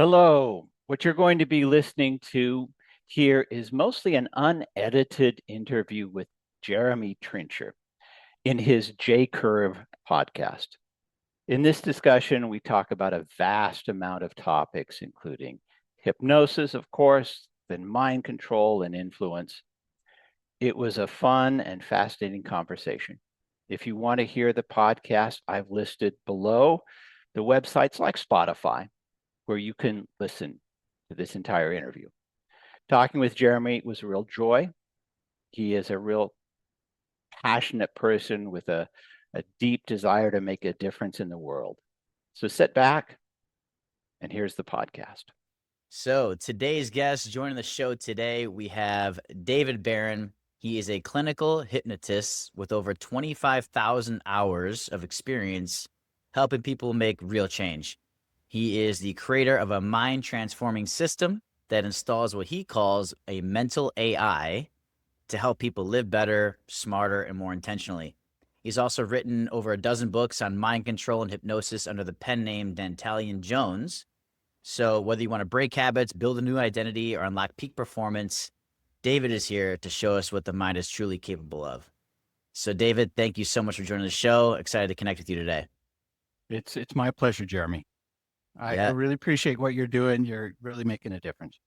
Hello. What you're going to be listening to here is mostly an unedited interview with Jeremy Trincher in his J Curve podcast. In this discussion, we talk about a vast amount of topics, including hypnosis, of course, then mind control and influence. It was a fun and fascinating conversation. If you want to hear the podcast, I've listed below the websites like Spotify, where you can listen to this entire interview. Talking with Jeremy was a real joy. He is a real passionate person with a deep desire to make a difference in the world. So sit back and here's the podcast. So today's guest joining the show today, we have David Barron. He is a clinical hypnotist with over 25,000 hours of experience helping people make real change. He is the creator of a mind transforming system that installs what he calls a mental AI to help people live better, smarter, and more intentionally. He's also written over a dozen books on mind control and hypnosis under the pen name Dentalian Jones. So whether you want to break habits, build a new identity, or unlock peak performance, David is here to show us what the mind is truly capable of. So David, thank you so much for joining the show. Excited to connect with you today. It's my pleasure, Jeremy. I really appreciate what you're doing. You're really making a difference.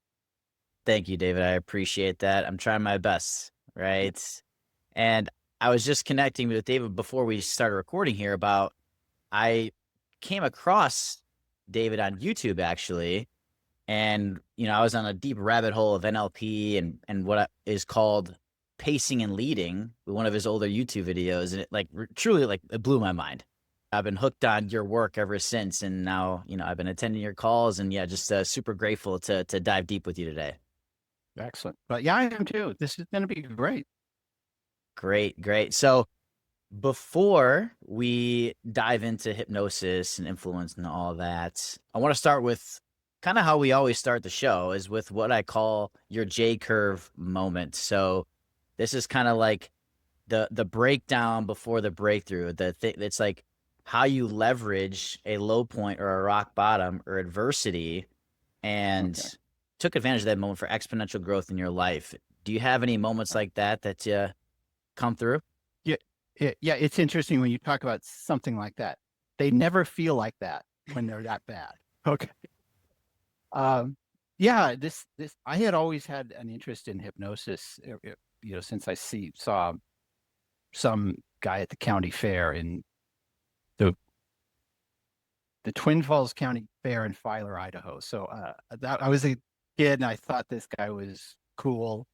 Thank you, David. I appreciate that. I'm trying my best, right? And I was just connecting with David before we started recording here about I came across David on YouTube actually, and I was on a deep rabbit hole of NLP and what is called pacing and leading with one of his older YouTube videos, and it truly it blew my mind. I've been hooked on your work ever since, and now I've been attending your calls, and just super grateful to dive deep with you today. Excellent. But yeah, I am too. This is going to be great. Great. So before we dive into hypnosis and influence and all that, I want to start with kind of how we always start the show, is with what I call your J curve moment. So this is kind of like the breakdown before the breakthrough. It's like how you leverage a low point or a rock bottom or adversity and took advantage of that moment for exponential growth in your life. Do you have any moments like that come through? Yeah, it's interesting when you talk about something like that. They never feel like that when they're that bad. Okay. Yeah, this I had always had an interest in hypnosis, since I saw some guy at the county fair in the Twin Falls County Fair in Filer, Idaho. So I was a kid and I thought this guy was cool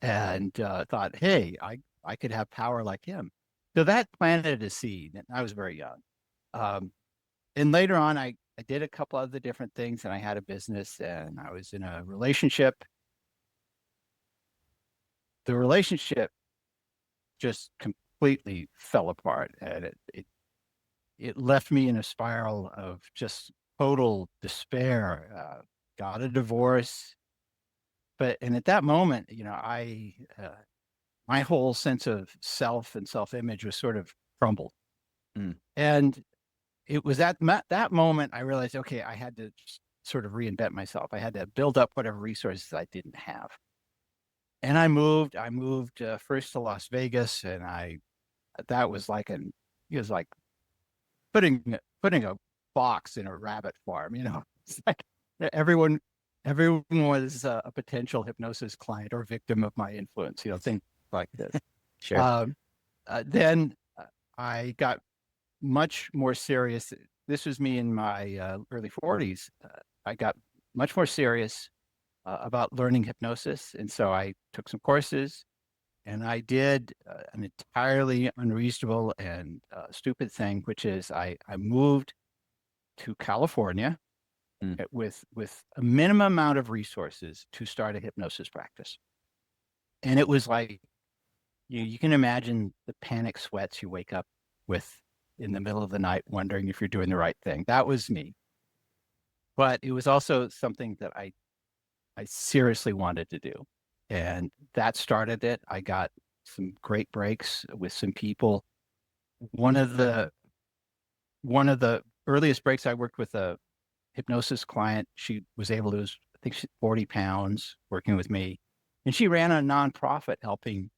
and thought, hey, I could have power like him. So that planted a seed, and I was very young. And later on, I did a couple other different things, and I had a business, and I was in a relationship. The relationship just completely fell apart, and it left me in a spiral of just total despair. Got a divorce, and at that moment, my whole sense of self and self-image was sort of crumbled. And it was at that moment I realized, okay, I had to sort of reinvent myself. I had to build up whatever resources I didn't have. And I moved first to Las Vegas, and that was it was like putting a box in a rabbit farm, It's like everyone was a potential hypnosis client or victim of my influence, things like this. Sure. Then I got much more serious. This was me in my early 40s. I got much more serious about learning hypnosis. And so I took some courses, and I did an entirely unreasonable and stupid thing, which is I moved to California with a minimum amount of resources to start a hypnosis practice. And it was like, you can imagine the panic sweats you wake up with in the middle of the night, wondering if you're doing the right thing. That was me. But it was also something that I seriously wanted to do. And that started it. I got some great breaks with some people. One of the earliest breaks, I worked with a hypnosis client. She was able to lose, I think, 40 pounds working with me. And she ran a nonprofit helping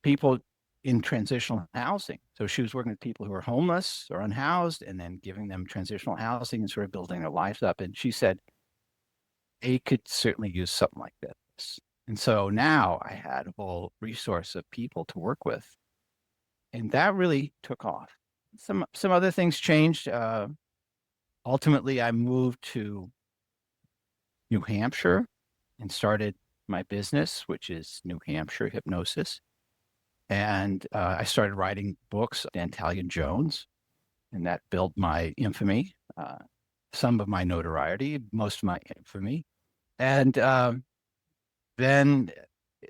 people in transitional housing. So she was working with people who are homeless or unhoused and then giving them transitional housing and sort of building their lives up. And she said, they could certainly use something like this. And so now I had a whole resource of people to work with. And that really took off. Some other things changed. Ultimately, I moved to New Hampshire and started my business, which is New Hampshire Hypnosis. And I started writing books, Dentalian Jones, and that built my infamy, some of my notoriety, most of my infamy. And then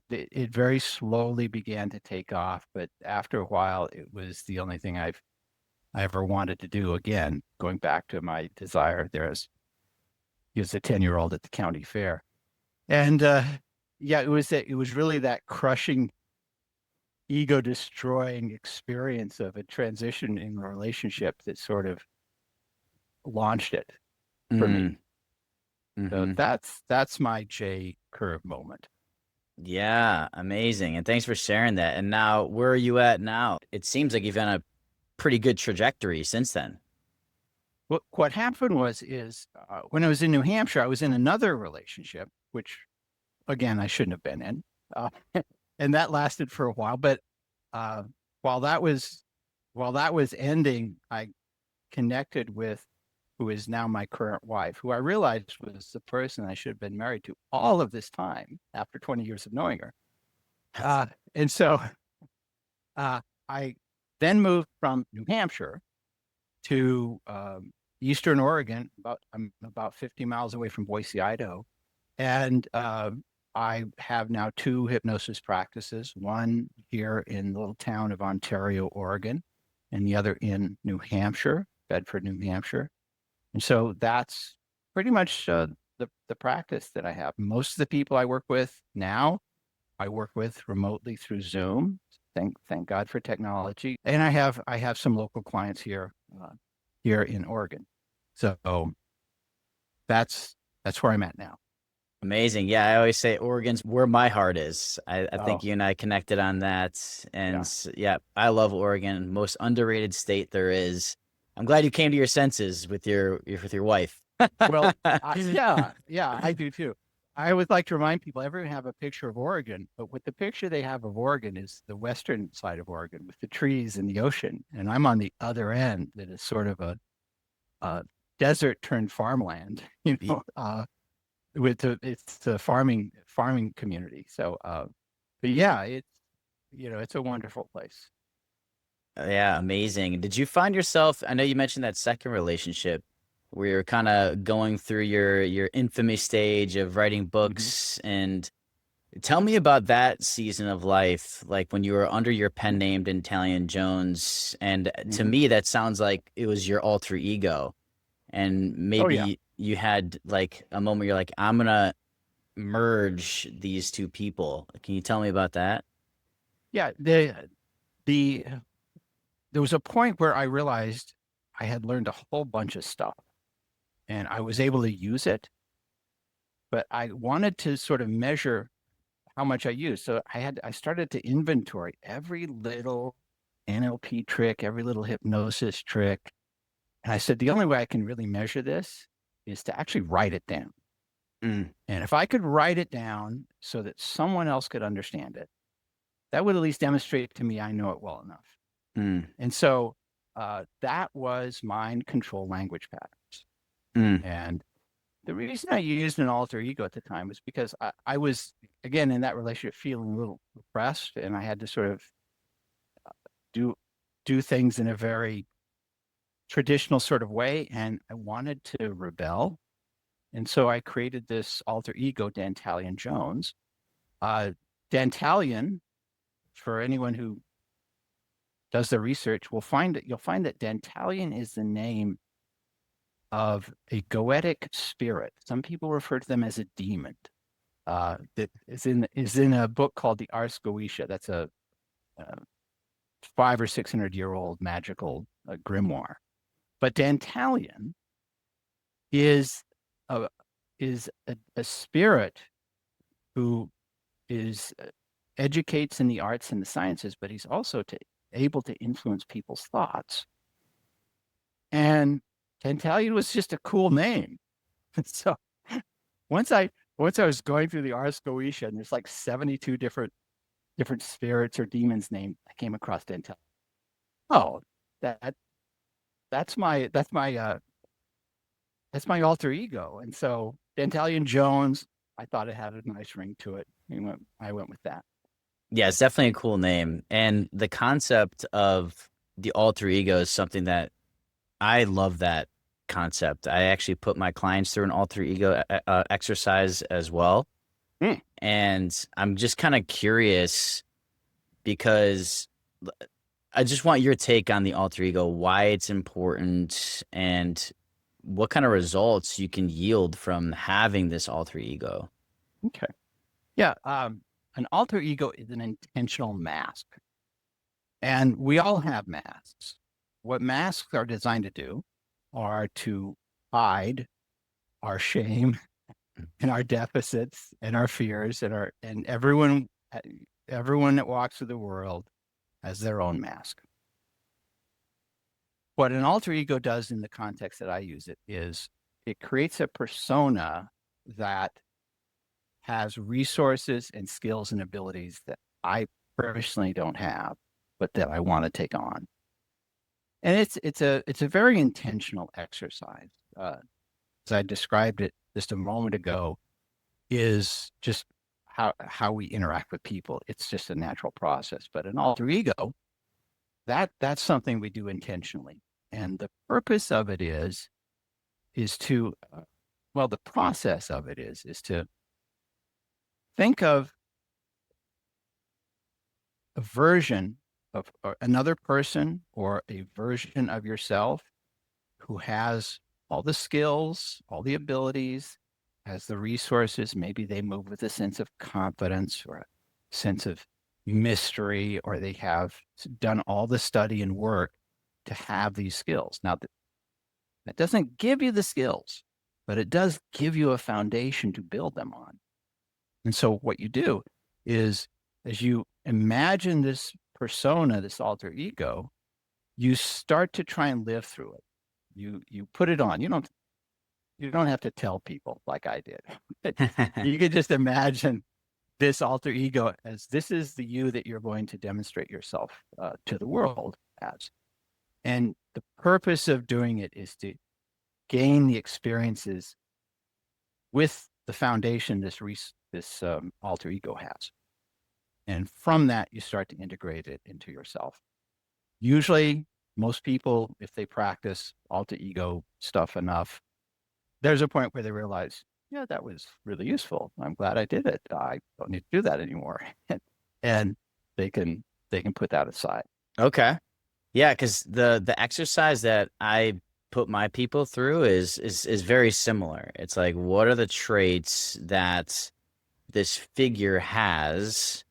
it very slowly began to take off. But after a while, it was the only thing I ever wanted to do again, going back to my desire there as he was a 10-year-old at the county fair. And yeah, it was really that crushing, ego destroying experience of a transition in a relationship that sort of launched it for me. So that's my J curve moment. Yeah, amazing. And thanks for sharing that. And now, where are you at now? It seems like you've on a pretty good trajectory since then. What happened is when I was in New Hampshire, I was in another relationship, which again I shouldn't have been in, and that lasted for a while. But while that was ending, I connected with who is now my current wife, who I realized was the person I should have been married to all of this time after 20 years of knowing her. And so I then moved from New Hampshire to Eastern Oregon. I'm about 50 miles away from Boise, Idaho. And I have now 2 hypnosis practices, one here in the little town of Ontario, Oregon, and the other in New Hampshire, Bedford, New Hampshire. And so that's pretty much the practice that I have. Most of the people I work with now, I work with remotely through Zoom. Thank God for technology. And I have some local clients here in Oregon. So that's where I'm at now. Amazing. Yeah, I always say Oregon's where my heart is. I think you and I connected on that. And yeah, I love Oregon. Most underrated state there is. I'm glad you came to your senses with your wife. Well, yeah, I do too. I always like to remind people, everyone have a picture of Oregon, but what the picture they have of Oregon is the western side of Oregon with the trees and the ocean. And I'm on the other end that is sort of a desert turned farmland, it's a farming community. So, but yeah, it's a wonderful place. Yeah, amazing. Did you find yourself, I know you mentioned that second relationship where you're kind of going through your infamy stage of writing books, and tell me about that season of life, like when you were under your pen name Dentalian Jones. And to me, that sounds like it was your alter ego. And maybe you had like a moment where you're like, I'm gonna merge these 2 people. Can you tell me about that? Yeah, there was a point where I realized I had learned a whole bunch of stuff and I was able to use it, but I wanted to sort of measure how much I used. So I started to inventory every little NLP trick, every little hypnosis trick. And I said, the only way I can really measure this is to actually write it down. And if I could write it down so that someone else could understand it, that would at least demonstrate to me I know it well enough. And so that was mind control language patterns. And the reason I used an alter ego at the time was because I was, again, in that relationship feeling a little repressed, and I had to sort of do things in a very traditional sort of way, and I wanted to rebel. And so I created this alter ego, Dentalian Jones. Dentalian, for anyone who does the research, you'll find that Dentalian is the name of a goetic spirit. Some people refer to them as a demon. That is in a book called the Ars Goetia. That's a 500 or 600 year old magical grimoire. But Dentalian is a a spirit who is educates in the arts and the sciences, but he's also able to influence people's thoughts. And Dentalian was just a cool name. So once I was going through the Ars Goetia, and there's like 72 different spirits or demons named, I came across Dentalian. Oh, that that's my alter ego. And so Dentalian Jones, I thought it had a nice ring to it. I went with that. Yeah, it's definitely a cool name. And the concept of the alter ego is something that I love that concept. I actually put my clients through an alter ego exercise as well. Mm. And I'm just kind of curious because I just want your take on the alter ego, why it's important, and what kind of results you can yield from having this alter ego. Okay. Yeah. An alter ego is an intentional mask. And we all have masks. What masks are designed to do are to hide our shame and our deficits and our fears and everyone that walks through the world has their own mask. What an alter ego does in the context that I use it is it creates a persona that has resources and skills and abilities that I personally don't have, but that I want to take on. And it's a very intentional exercise. As I described it just a moment ago, is just how we interact with people. It's just a natural process. But an alter ego, that's something we do intentionally. And the purpose of it is to, the process of it is to think of a version of another person or a version of yourself who has all the skills, all the abilities, has the resources. Maybe they move with a sense of confidence or a sense of mystery, or they have done all the study and work to have these skills. Now, that doesn't give you the skills, but it does give you a foundation to build them on. And so what you do is, as you imagine this persona, this alter ego, you start to try and live through it. You put it on. You don't have to tell people like I did. You could just imagine this alter ego as this is the you that you're going to demonstrate yourself to the world as. And the purpose of doing it is to gain the experiences with the foundation this alter ego has. And from that, you start to integrate it into yourself. Usually, most people, if they practice alter ego stuff enough, there's a point where they realize, yeah, that was really useful. I'm glad I did it. I don't need to do that anymore. And they can put that aside. Okay. Yeah, because the exercise that I put my people through is very similar. It's like, what are the traits that this figure has,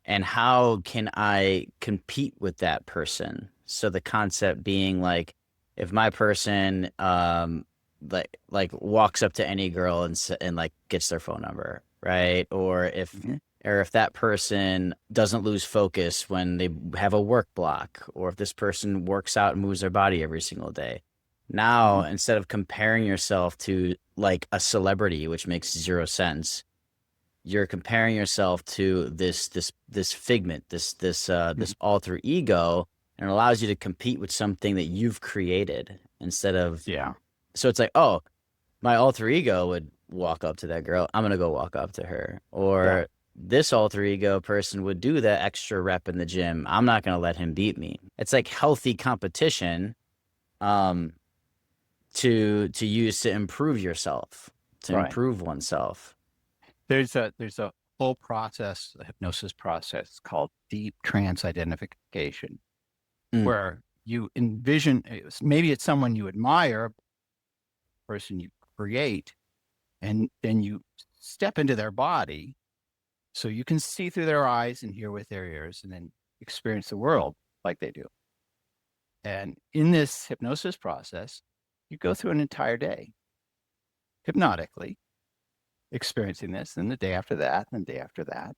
and how can I compete with that person? So the concept being like, if my person like walks up to any girl and like gets their phone number, right? Or if that person doesn't lose focus when they have a work block, or if this person works out and moves their body every single day. Now, instead of comparing yourself to like a celebrity, which makes zero sense, you're comparing yourself to this figment, this alter ego, and it allows you to compete with something that you've created instead of. Yeah. So it's like, oh, my alter ego would walk up to that girl. I'm gonna go walk up to her. Or this alter ego person would do that extra rep in the gym. I'm not gonna let him beat me. It's like healthy competition, to use to improve yourself, to improve oneself. There's a whole process, a hypnosis process called deep trance identification, where you envision, maybe it's someone you admire, person you create, and then you step into their body so you can see through their eyes and hear with their ears and then experience the world like they do. And in this hypnosis process, you go through an entire day hypnotically, experiencing this, and the day after that, and the day after that.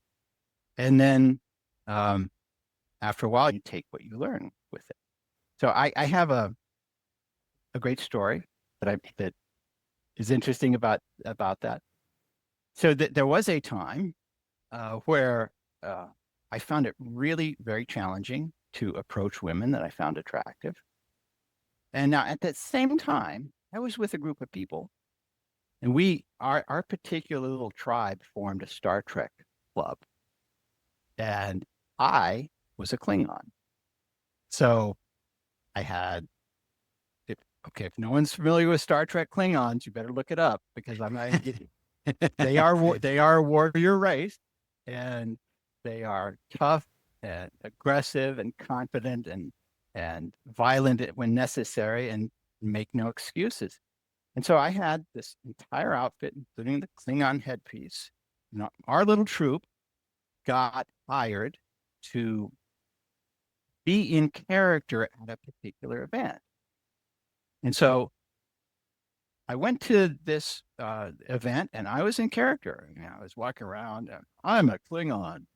And then after a while, you take what you learn with it. So I have a great story that is interesting about that. So there was a time where I found it really very challenging to approach women that I found attractive. And now at that same time, I was with a group of people, and our particular little tribe formed a Star Trek club, and I was a Klingon. So I had, if no one's familiar with Star Trek Klingons, you better look it up, because I'm not getting. They are a warrior race, and they are tough and aggressive and confident and violent when necessary, and make no excuses. And so I had this entire outfit, including the Klingon headpiece. Our little troop got hired to be in character at a particular event. And so I went to this event, and I was in character. I was walking around, and I'm a Klingon,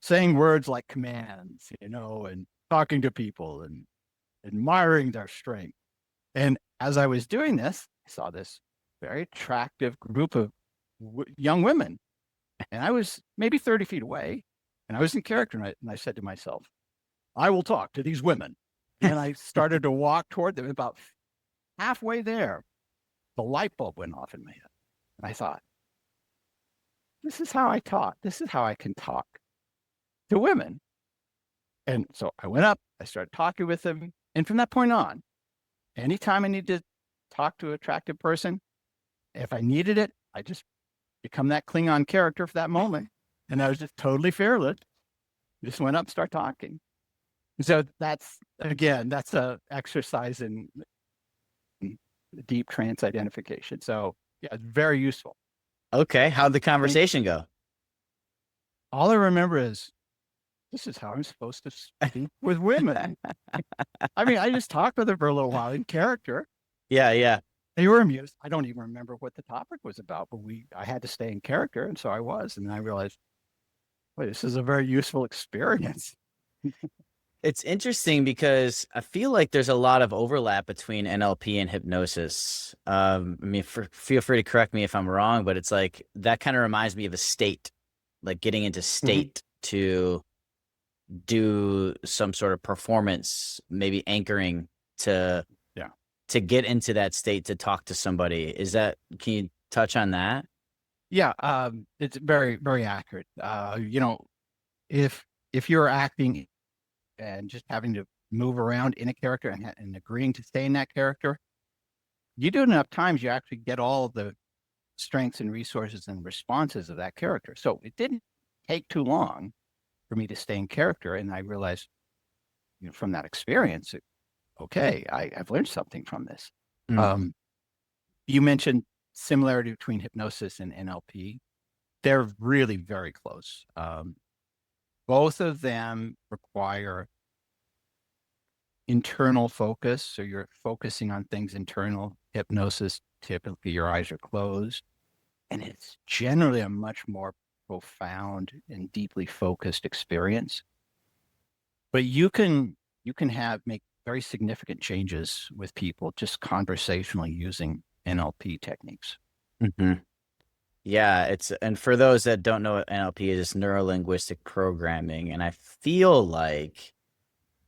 saying words like commands, and talking to people and admiring their strength. And as I was doing this, I saw this very attractive group of young women, and I was maybe 30 feet away, and I was in character, and I said to myself, I will talk to these women. And I started to walk toward them. About halfway there, the light bulb went off in my head. And I thought, this is how I talk. This is how I can talk to women. And so I went up, I started talking with them. And from that point on, anytime I need to talk to an attractive person, if I needed it, I just become that Klingon character for that moment. And I was just totally fearless. Just went up, start talking. So that's a exercise in deep trance identification. So yeah, it's very useful. Okay. How'd the conversation go? All I remember is, this is how I'm supposed to speak with women. I mean, I just talked with her for a little while in character. Yeah, yeah. They were amused. I don't even remember what the topic was about, but I had to stay in character, and so I was. And I realized, boy, this is a very useful experience. It's interesting because I feel like there's a lot of overlap between NLP and hypnosis. I mean, feel free to correct me if I'm wrong, but it's like that kind of reminds me of a state, like getting into state to do some sort of performance, maybe anchoring to get into that state to talk to somebody. Can you touch on that? Yeah, it's very, very accurate. If you're acting and just having to move around in a character and agreeing to stay in that character, you do it enough times, you actually get all the strengths and resources and responses of that character. So it didn't take too long for me to stay in character. And I realized, from that experience, I've learned something from this. You mentioned similarity between hypnosis and NLP. They're really very close. Both of them require internal focus. So you're focusing on things internal. Hypnosis, typically your eyes are closed. And it's generally a much more profound and deeply focused experience. But you can make very significant changes with people just conversationally using NLP techniques. Mm-hmm. Yeah, and for those that don't know what NLP is, it's neuro-linguistic programming. And I feel like,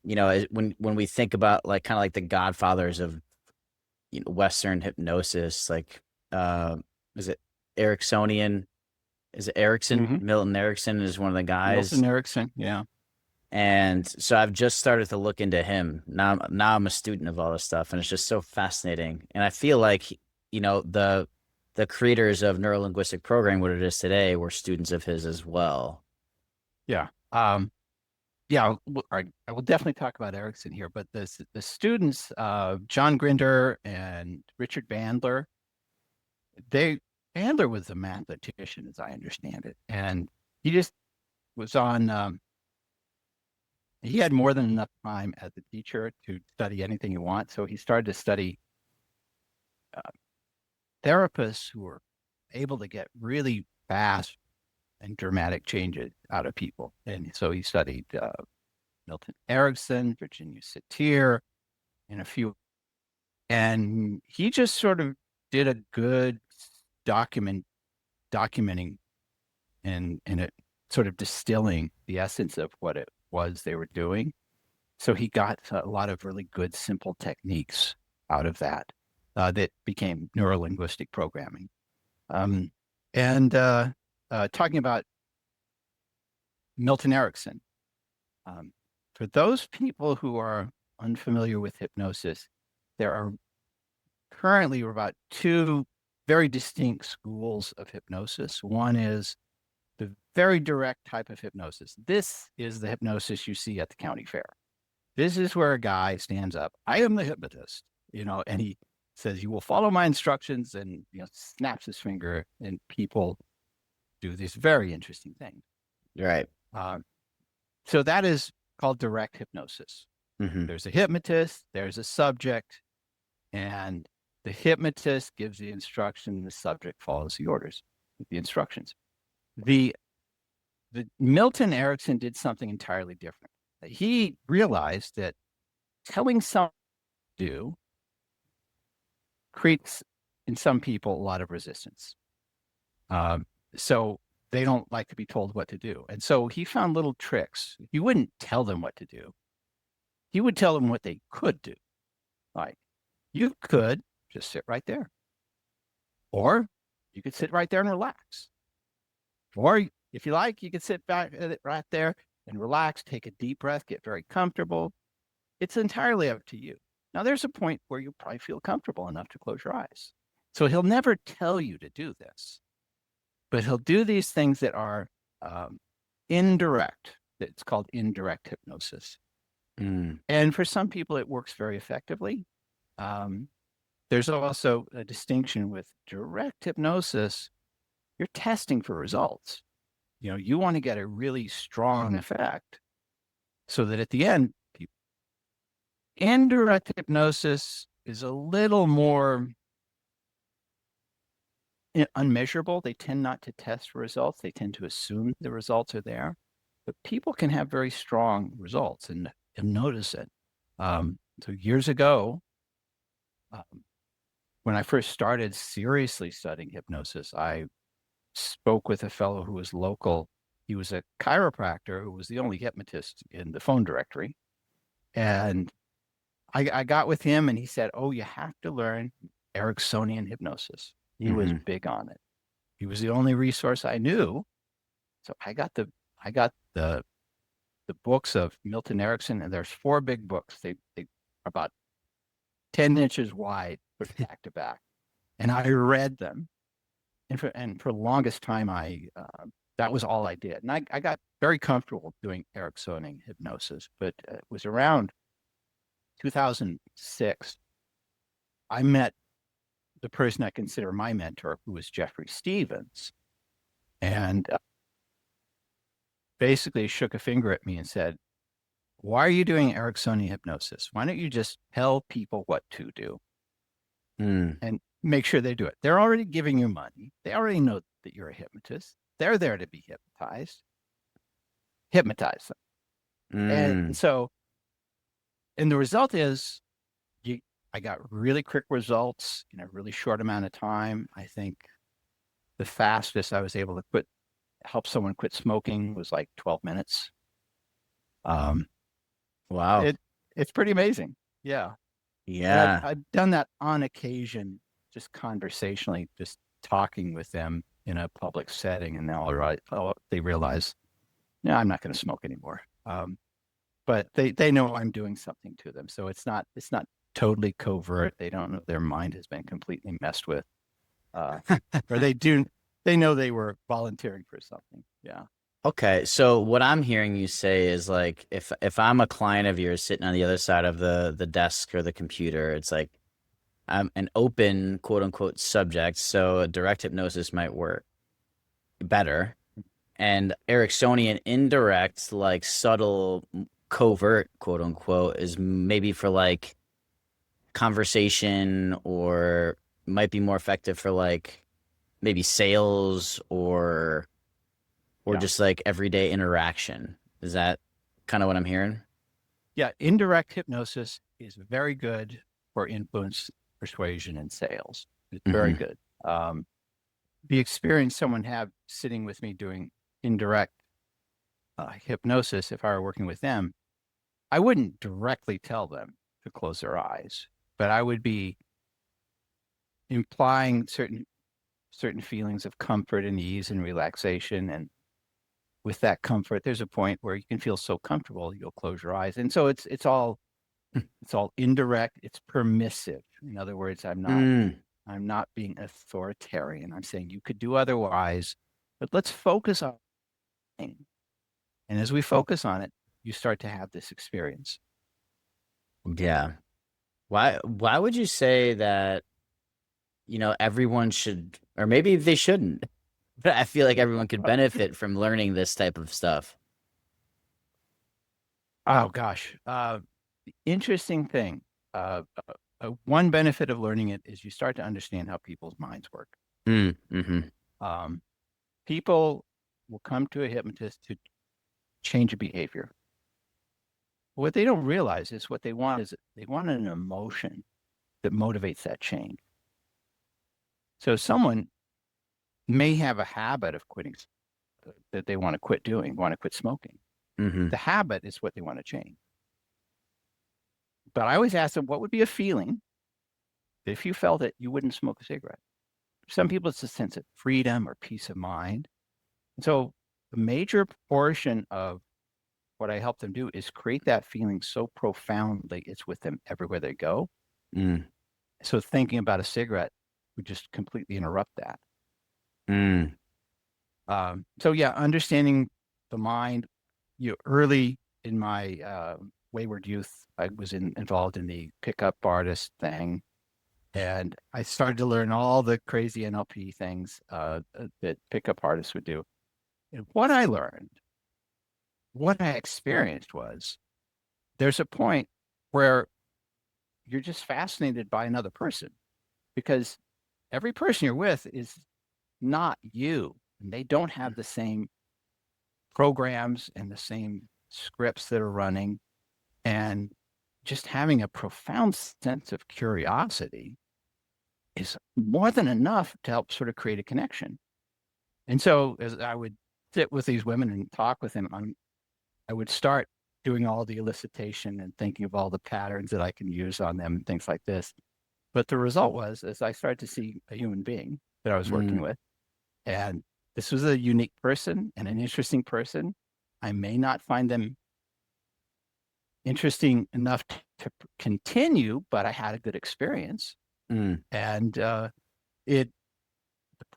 when we think about like kind of like the godfathers of Western hypnosis, like is it Ericksonian? Is it Erickson? Mm-hmm. Milton Erickson is one of the guys. Milton Erickson, yeah. And so I've just started to look into him. Now I'm a student of all this stuff, and it's just so fascinating. And I feel like, the creators of neuro-linguistic programming, what it is today, were students of his as well. Yeah. I will definitely talk about Erickson here, but the students, John Grinder and Richard Bandler, Bandler was a mathematician, as I understand it. And he just was on, he had more than enough time as a teacher to study anything he wants. So he started to study therapists who were able to get really fast and dramatic changes out of people. And so he studied Milton Erickson, Virginia Satir, and a few. And he just sort of did a good documenting and it sort of distilling the essence of what it was they were doing. So he got a lot of really good, simple techniques out of that that became neuro-linguistic programming. And talking about Milton Erickson, for those people who are unfamiliar with hypnosis, there are currently about two very distinct schools of hypnosis. One is the very direct type of hypnosis. This is the hypnosis you see at the county fair. This is where a guy stands up, I am the hypnotist, and he says, you will follow my instructions, and snaps his finger, and people do these very interesting things. Right. So that is called direct hypnosis. Mm-hmm. There's a hypnotist, there's a subject, and the hypnotist gives the instruction, the subject follows the orders, the instructions. The Milton Erickson did something entirely different. He realized that telling someone to do creates in some people a lot of resistance. So they don't like to be told what to do. And so he found little tricks. He wouldn't tell them what to do. He would tell them what they could do. Like, you could just sit right there. Or you could sit right there and relax. Or if you like, you could sit back right there and relax, take a deep breath, get very comfortable. It's entirely up to you. Now, there's a point where you probably feel comfortable enough to close your eyes. So he'll never tell you to do this, but he'll do these things that are indirect. It's called indirect hypnosis. And for some people, it works very effectively. There's also a distinction with direct hypnosis. You're testing for results. You want to get a really strong effect so that at the end, indirect hypnosis is a little more unmeasurable. They tend not to test for results. They tend to assume the results are there, but people can have very strong results and notice it. So years ago, when I first started seriously studying hypnosis, I spoke with a fellow who was local. He was a chiropractor who was the only hypnotist in the phone directory. And I got with him and he said, oh, you have to learn Ericksonian hypnosis. He was big on it. He was the only resource I knew. So I got the books of Milton Erickson, and there's 4 big books. They are about 10 inches wide, back to back. And I read them. And for the longest time, that was all I did. And I got very comfortable doing Ericksonian hypnosis, but it was around 2006, I met the person I consider my mentor, who was Jeffrey Stevens, and basically shook a finger at me and said, why are you doing Ericksonian hypnosis? Why don't you just tell people what to do and make sure they do it? They're already giving you money. They already know that you're a hypnotist. They're there to be hypnotized. Hypnotize them. And so, and the result is I got really quick results in a really short amount of time. I think the fastest I was able to help someone quit smoking was like 12 minutes. Wow. It's pretty amazing. Yeah. Yeah. I've done that on occasion, just conversationally, just talking with them in a public setting. And now they realize, no, I'm not going to smoke anymore. But they know I'm doing something to them. So it's not totally covert. They don't know their mind has been completely messed with. Or they know they were volunteering for something. Yeah. Okay. So what I'm hearing you say is like, if I'm a client of yours sitting on the other side of the desk or the computer, it's like I'm an open quote unquote subject. So a direct hypnosis might work better. And Ericksonian indirect, like subtle, covert, quote unquote, is maybe for like conversation or might be more effective for like maybe sales or Yeah. just like everyday interaction. Is that kind of what I'm hearing? Yeah. Indirect hypnosis is very good for influence, persuasion, and sales. It's very Mm-hmm. good. Um, the experience someone had sitting with me doing indirect hypnosis, if I were working with them, I wouldn't directly tell them to close their eyes, but I would be implying certain feelings of comfort and ease and relaxation. And with that comfort, there's a point where you can feel so comfortable you'll close your eyes. And so it's all indirect, it's permissive. In other words, Mm, I'm not being authoritarian. I'm saying you could do otherwise, but let's focus on it. And as we focus on it, you start to have this experience. yeah. Why would you say that, everyone should, or maybe they shouldn't, but I feel like everyone could benefit from learning this type of stuff. Oh gosh. Interesting thing. One benefit of learning it is you start to understand how people's minds work. Mm-hmm. Um, People will come to a hypnotist to change a behavior. What they don't realize is what they want is they want an emotion that motivates that change. So someone may have a habit of quitting that they want to quit doing, want to quit smoking. Mm-hmm. The habit is what they want to change. But I always ask them, what would be a feeling that if you felt it, you wouldn't smoke a cigarette? Some people, it's a sense of freedom or peace of mind. And so a major portion of what I help them do is create that feeling so profoundly it's with them everywhere they go. Mm, So thinking about a cigarette would just completely interrupt that. mm, So yeah, understanding the mind. Early in my wayward youth, I was involved in the pickup artist thing, and I started to learn all the crazy NLP things that pickup artists would do. And what I learned, what I experienced was there's a point where you're just fascinated by another person because every person you're with is not you. And they don't have the same programs and the same scripts that are running. And just having a profound sense of curiosity is more than enough to help sort of create a connection. And so as I would sit with these women and talk with them, I would start doing all the elicitation and thinking of all the patterns that I can use on them and things like this. But the result was, as I started to see a human being that I was working mm, with, and this was a unique person and an interesting person. I may not find them interesting enough to continue, but I had a good experience. mm, And the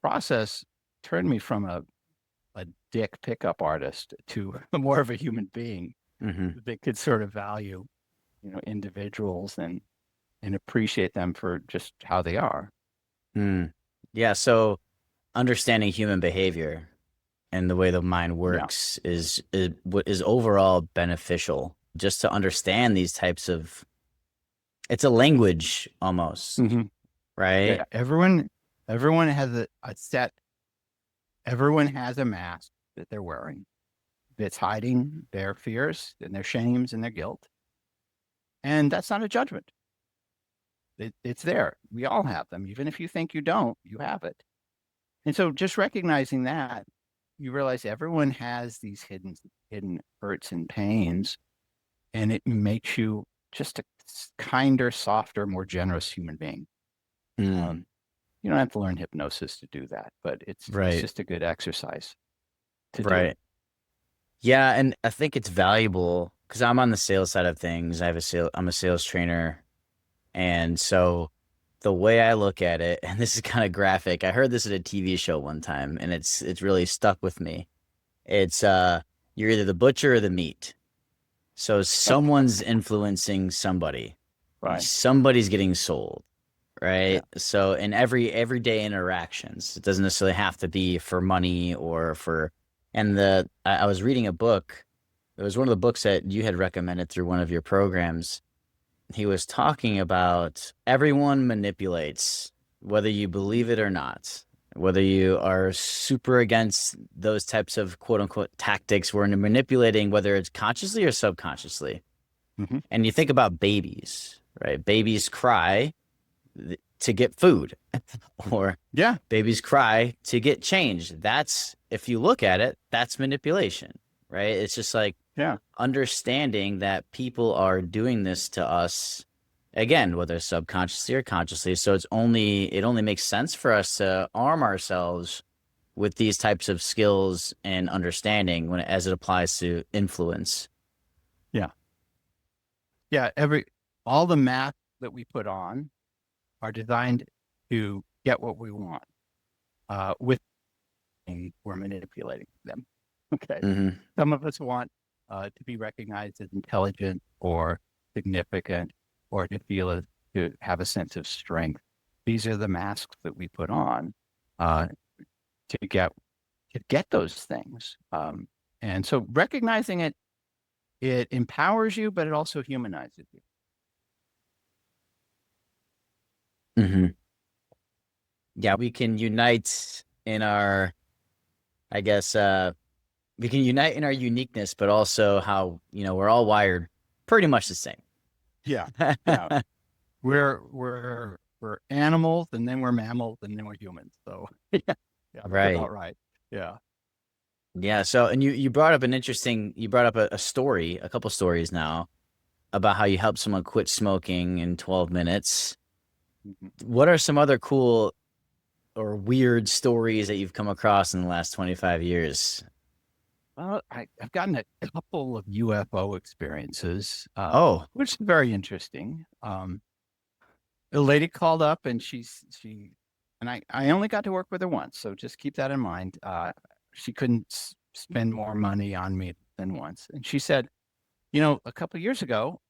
process turned me from a dick pickup artist to more of a human being mm-hmm. that could sort of value, individuals and appreciate them for just how they are. Mm. Yeah. So understanding human behavior and the way the mind Yeah. works is what is overall beneficial just to understand these types of, it's a language almost, Mm-hmm. right? Yeah. Everyone has a set. Everyone has a mask that they're wearing that's hiding their fears and their shames and their guilt. And that's not a judgment. It's there. We all have them. Even if you think you don't, you have it. And so just recognizing that, you realize everyone has these hidden hurts and pains, and it makes you just a kinder, softer, more generous human being. Mm, Um, you don't have to learn hypnosis to do that, but it's right. just a good exercise to do. Right. Yeah, and I think it's valuable because I'm on the sales side of things. I'm a sales trainer. And so the way I look at it, and this is kind of graphic, I heard this at a TV show one time, and it's really stuck with me. It's you're either the butcher or the meat. So someone's influencing somebody. Right. Somebody's getting sold, Yeah. right? So in everyday interactions, it doesn't necessarily have to be for money or for, and I was reading a book. It was one of the books that you had recommended through one of your programs. He was talking about everyone manipulates whether you believe it or not, whether you are super against those types of quote unquote tactics where you're manipulating, whether it's consciously or subconsciously. Mm-hmm. And you think about babies, right? Babies cry to get food, or Yeah. babies cry to get change. That's, if you look at it, that's manipulation, right? It's just like Yeah. understanding that people are doing this to us, again, whether subconsciously or consciously. So it only makes sense for us to arm ourselves with these types of skills and understanding when as it applies to influence. Yeah. Yeah. All the math that we put on are designed to get what we want. With we're manipulating them. Okay. Mm-hmm. Some of us want to be recognized as intelligent or significant, or to have a sense of strength. These are the masks that we put on to get those things. And so recognizing it empowers you, but it also humanizes you. Mm-hmm. Yeah, we can unite in our, I guess, we can unite in our uniqueness, but also how, we're all wired pretty much the same. Yeah. Yeah. We're animals, and then we're mammals, and then we're humans. So yeah, that's Right. about right. Yeah. Yeah. So, and you brought up you brought up a story, a couple stories now about how you helped someone quit smoking in 12 minutes. Mhm. What are some other cool or weird stories that you've come across in the last 25 years? Well, I've gotten a couple of UFO experiences, Oh, which is very interesting. A lady called up, and and I only got to work with her once, so just keep that in mind. She couldn't spend more money on me than once. And she said, a couple of years ago,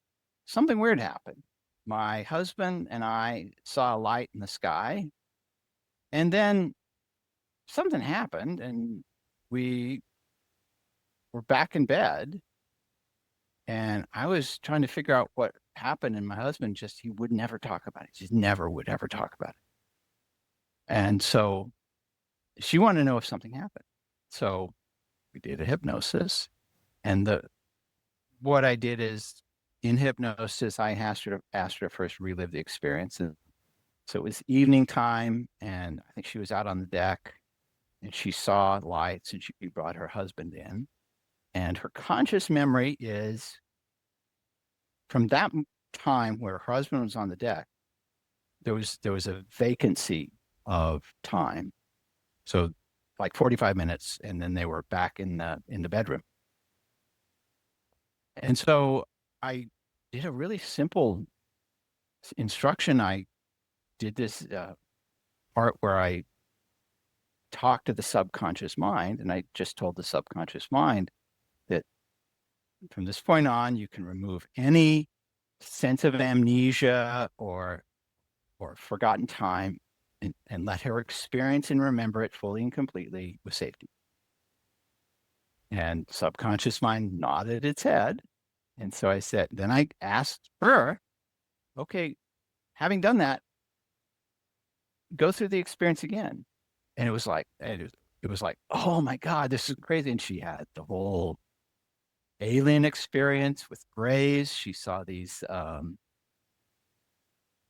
something weird happened. My husband and I saw a light in the sky, and then something happened, and we were back in bed. And I was trying to figure out what happened, and my husband he would never talk about it. He just never would ever talk about it. And so she wanted to know if something happened. So we did a hypnosis, and what I did is, in hypnosis, I asked her to first relive the experience. And so it was evening time, and I think she was out on the deck, and she saw lights, and she brought her husband in. And her conscious memory is from that time where her husband was on the deck, there was a vacancy of time. So like 45 minutes, and then they were back in the bedroom. And so I did a really simple instruction. I did this part where I talked to the subconscious mind, and I just told the subconscious mind that from this point on, you can remove any sense of amnesia or forgotten time, and let her experience and remember it fully and completely with safety. And subconscious mind nodded its head. And so then I asked her, okay, having done that, go through the experience again. And it was like, oh my God, this is crazy. And she had the whole alien experience with grays. She saw these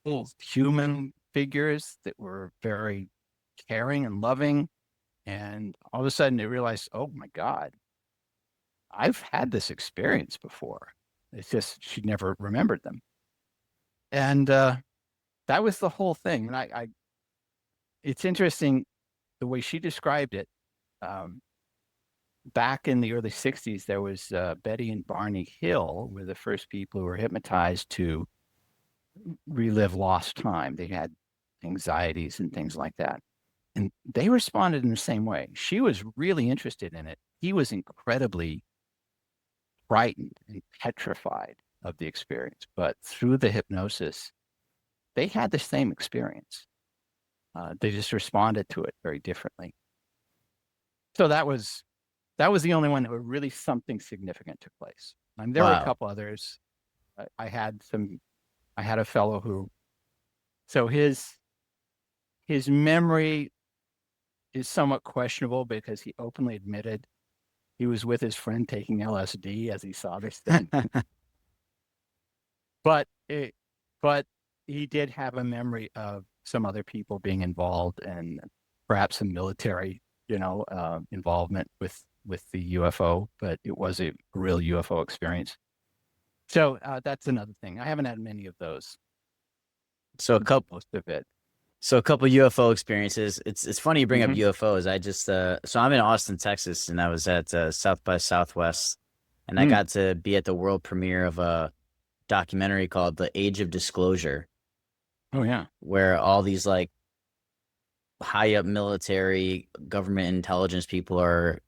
little human figures that were very caring and loving. And all of a sudden they realized, oh my God, I've had this experience before. It's just she never remembered them. And that was the whole thing. And it's interesting the way she described it. Back in the early 60s, there was Betty and Barney Hill were the first people who were hypnotized to relive lost time. They had anxieties and things like that. And they responded in the same way. She was really interested in it. He was incredibly frightened and petrified of the experience. But through the hypnosis, they had the same experience. They just responded to it very differently. So that was the only one where really something significant took place. There were a couple others. I had a fellow who, so his his memory is somewhat questionable because he openly admitted he was with his friend taking LSD as he saw this thing. but he did have a memory of some other people being involved and perhaps some military, involvement with the UFO, but it was a real UFO experience. So that's another thing. I haven't had many of those. So most of it. So a couple UFO experiences. It's funny you bring up Mhm. UFOs. I just so I'm in Austin, Texas, and I was at South by Southwest, and I got to be at the world premiere of a documentary called The Age of Disclosure. Oh yeah. Where all these like high up military government intelligence people are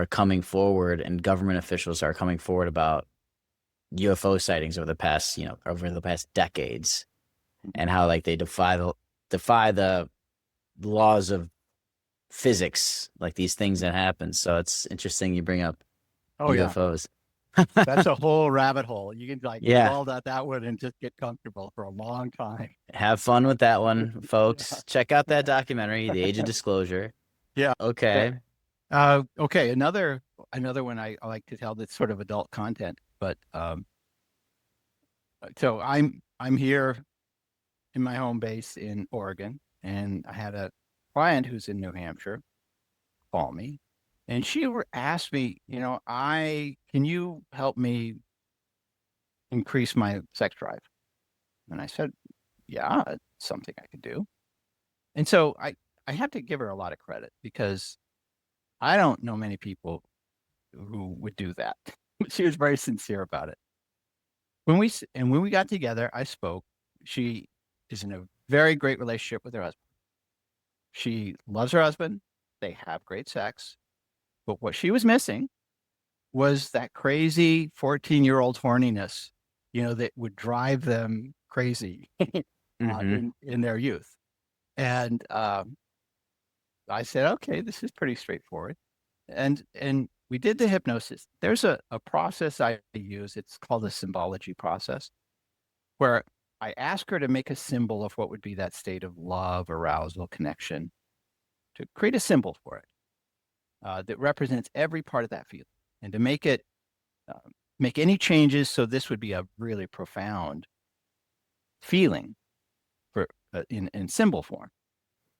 coming forward, and government officials are coming forward about UFO sightings over the past decades, and how like they defy the laws of physics, like these things that happen. So it's interesting you bring up UFOs. That's a whole rabbit hole. You can fall down that one and just get comfortable for a long time. Have fun with that one, folks. Check out that documentary, The Age of Disclosure. Yeah. Okay. Okay. Another one I like to tell that's sort of adult content, but so I'm here in my home base in Oregon, and I had a client who's in New Hampshire call me, and she asked me, can you help me increase my sex drive? And I said, yeah, it's something I could do. And so I have to give her a lot of credit because I don't know many people who would do that. She was very sincere about it. When we got together, I spoke. She is in a very great relationship with her husband. She loves her husband. They have great sex. But what she was missing was that crazy 14-year-old horniness, that would drive them crazy in their youth. And I said, okay, this is pretty straightforward. And we did the hypnosis. There's a process I use. It's called the symbology process, where I ask her to make a symbol of what would be that state of love, arousal, connection, to create a symbol for it that represents every part of that feeling, and to make it make any changes. So this would be a really profound feeling for in symbol form.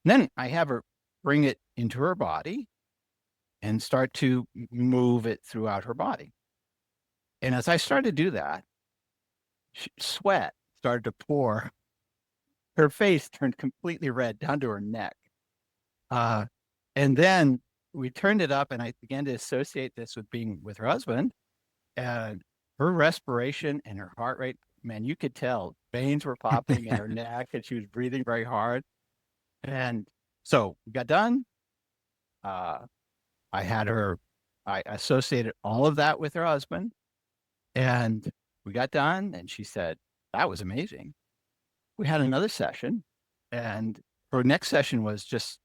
And then I have her bring it into her body and start to move it throughout her body. And as I started to do that, sweat started to pour. Her face turned completely red down to her neck. And then we turned it up, and I began to associate this with being with her husband. And her respiration and her heart rate, man, you could tell veins were popping in her neck, and she was breathing very hard. And so we got done. I associated all of that with her husband, and we got done, and she said, that was amazing. We had another session, and her next session was just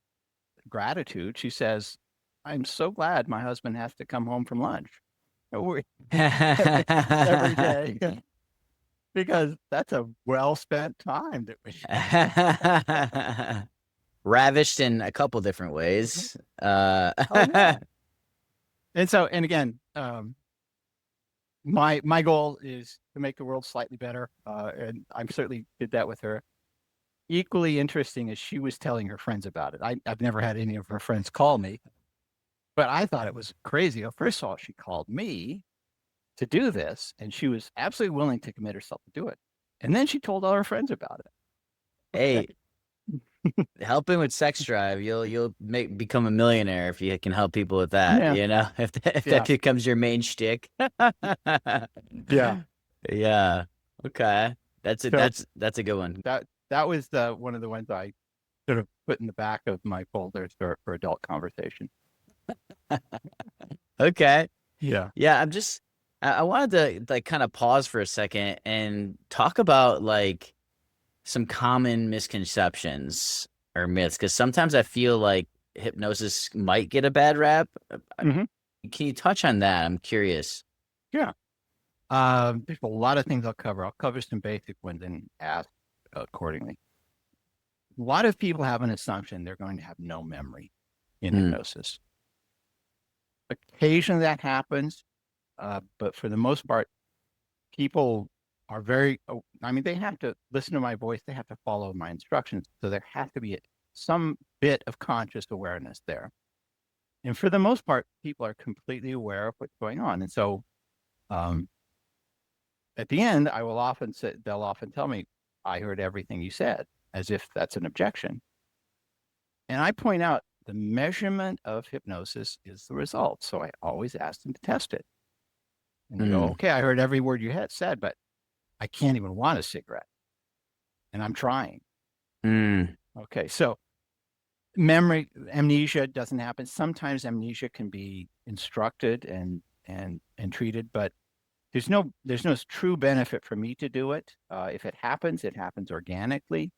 gratitude. She says, I'm so glad my husband has to come home from lunch every day, because that's a well-spent time that we ravished in a couple different ways. Yeah. And again, my goal is to make the world slightly better, and I certainly did that with her. Equally interesting is she was telling her friends about it. I've never had any of her friends call me, but I thought it was crazy. First of all, she called me to do this, and she was absolutely willing to commit herself to do it. And then she told all her friends about it. Hey, helping with sex drive, you'll become a millionaire if you can help people with that. If that becomes your main shtick. Yeah. Okay. That's a good one. That was one of the ones I sort of put in the back of my folders for adult conversation. Okay. Yeah. Yeah. I wanted to kind of pause for a second and talk about like some common misconceptions or myths, because sometimes I feel like hypnosis might get a bad rap. Can you touch on that? I'm curious. Yeah. There's a lot of things I'll cover. I'll cover some basic ones and ask accordingly. lot of people have an assumption they're going to have no memory in hypnosis. Occasionally that happens, but for the most part, people are very, I mean, they have to listen to my voice. They have to follow my instructions. So there has to be some bit of conscious awareness there. And for the most part, people are completely aware of what's going on. And so at the end, I will often say, they'll often tell me, I heard everything you said, as if that's an objection. And I point out the measurement of hypnosis is the result. So I always ask them to test it. And they go, okay, I heard every word you had said, but I can't even want a cigarette. And I'm trying. Okay, so memory, amnesia doesn't happen. Sometimes amnesia can be instructed and treated, but there's no true benefit for me to do it. If it happens organically.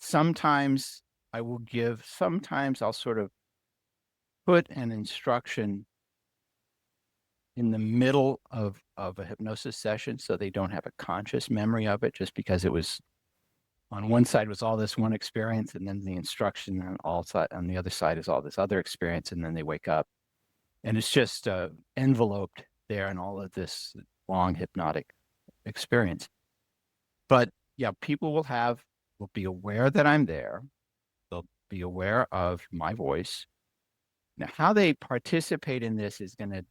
Sometimes I will give, sometimes I'll sort of put an instruction in the middle of a hypnosis session so they don't have a conscious memory of it, just because it was on one side was all this one experience, and then the instruction on the other side is all this other experience, and then they wake up. And it's just enveloped there in all of this long hypnotic experience. But yeah, people will be aware that I'm there. They'll be aware of my voice. Now, how they participate in this is going to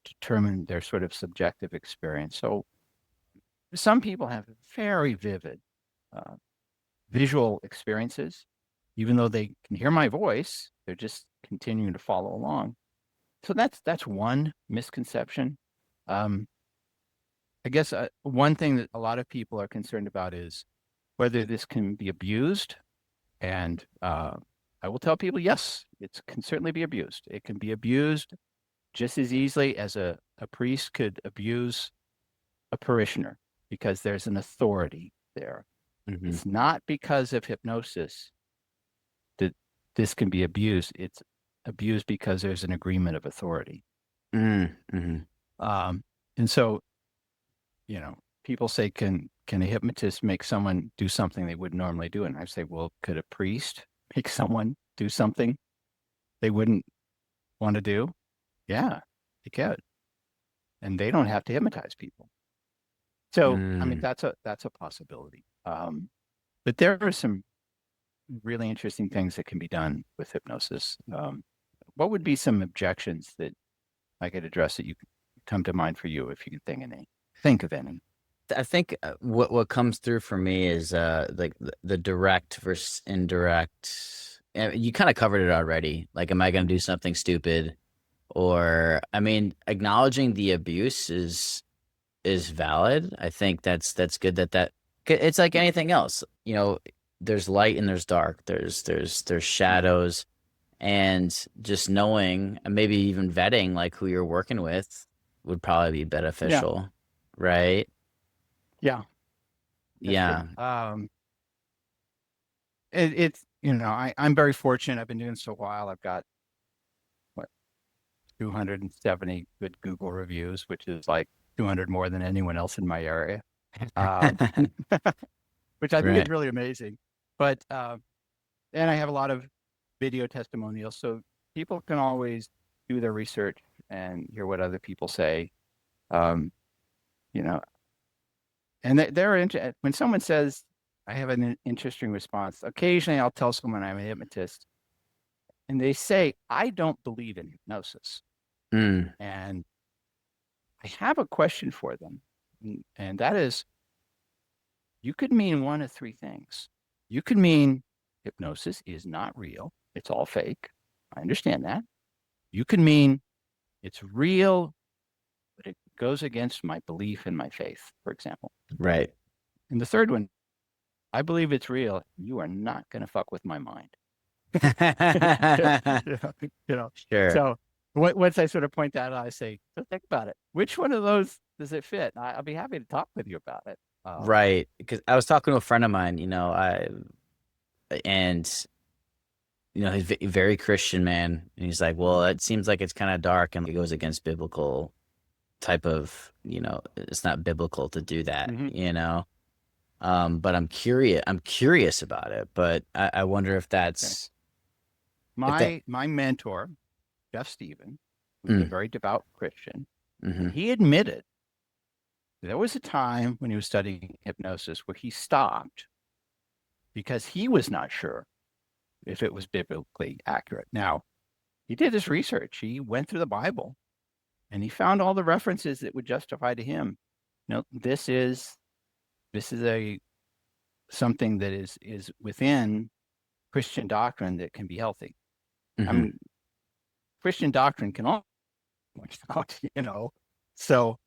determine their sort of subjective experience. So some people have very vivid visual experiences. Even though they can hear my voice, they're just continuing to follow along. So that's one misconception. I guess one thing that a lot of people are concerned about is whether this can be abused. And I will tell people, yes, it can certainly be abused. It can be abused just as easily as a priest could abuse a parishioner, because there's an authority there. It's not because of hypnosis that this can be abused. It's abused because there's an agreement of authority. And so, people say, can a hypnotist make someone do something they wouldn't normally do? And I say, well, could a priest make someone do something they wouldn't want to do? Yeah, they could. And they don't have to hypnotize people. So, I mean, that's a possibility. But there are some really interesting things that can be done with hypnosis. What would be some objections that I could address that you could come to mind for you, if you can think of any? I think what comes through for me is like the direct versus indirect. You kind of covered it already. Like, am I going to do something stupid? Or, I mean, acknowledging the abuse is valid. I think that's good that it's like anything else. There's light and there's dark. There's shadows, and just knowing and maybe even vetting like who you're working with would probably be beneficial, right? Yeah. Yeah. It's I'm very fortunate. I've been doing this a while. I've got 270 good Google reviews, which is like 200 more than anyone else in my area, which I think is really amazing. But and I have a lot of video testimonials, so people can always do their research and hear what other people say. And when someone says, I have an interesting response. Occasionally I'll tell someone I'm a hypnotist, and they say, I don't believe in hypnosis. And I have a question for them. And that is, you could mean one of three things. You could mean hypnosis is not real. It's all fake. I understand that. You could mean it's real, but it goes against my belief in my faith, for example. Right. And the third one, I believe it's real. You are not going to fuck with my mind. Sure. So once I sort of point that out, I say, so think about it. Which one of those does it fit? I'll be happy to talk with you about it. Right. Because I was talking to a friend of mine, he's a very Christian man. And he's like, well, it seems like it's kind of dark and it goes against biblical type of, it's not biblical to do that, But I'm curious about it. But I wonder if that's my mentor, Jeff Stephen, who's a Mm, very devout Christian, hmm he admitted there was a time when he was studying hypnosis where he stopped because he was not sure if it was biblically accurate. Now, he did his research. He went through the Bible and he found all the references that would justify to him, this is a something that is within Christian doctrine that can be healthy. I hmm mean, Christian doctrine can all out, So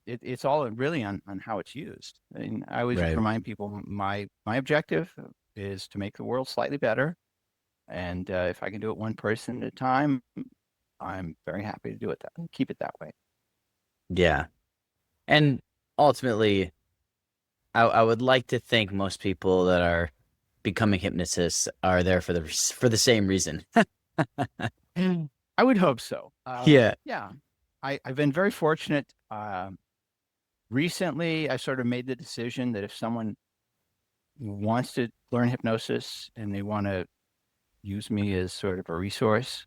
it's all really on how it's used. And I always Right. remind people my objective is to make the world slightly better. And if I can do it one person at a time, I'm very happy to do it keep it that way. Yeah. And ultimately, I would like to think most people that are becoming hypnotists are there for the same reason. I would hope so. Yeah. Yeah, I've been very fortunate. Recently, I sort of made the decision that if someone wants to learn hypnosis and they want to use me as sort of a resource,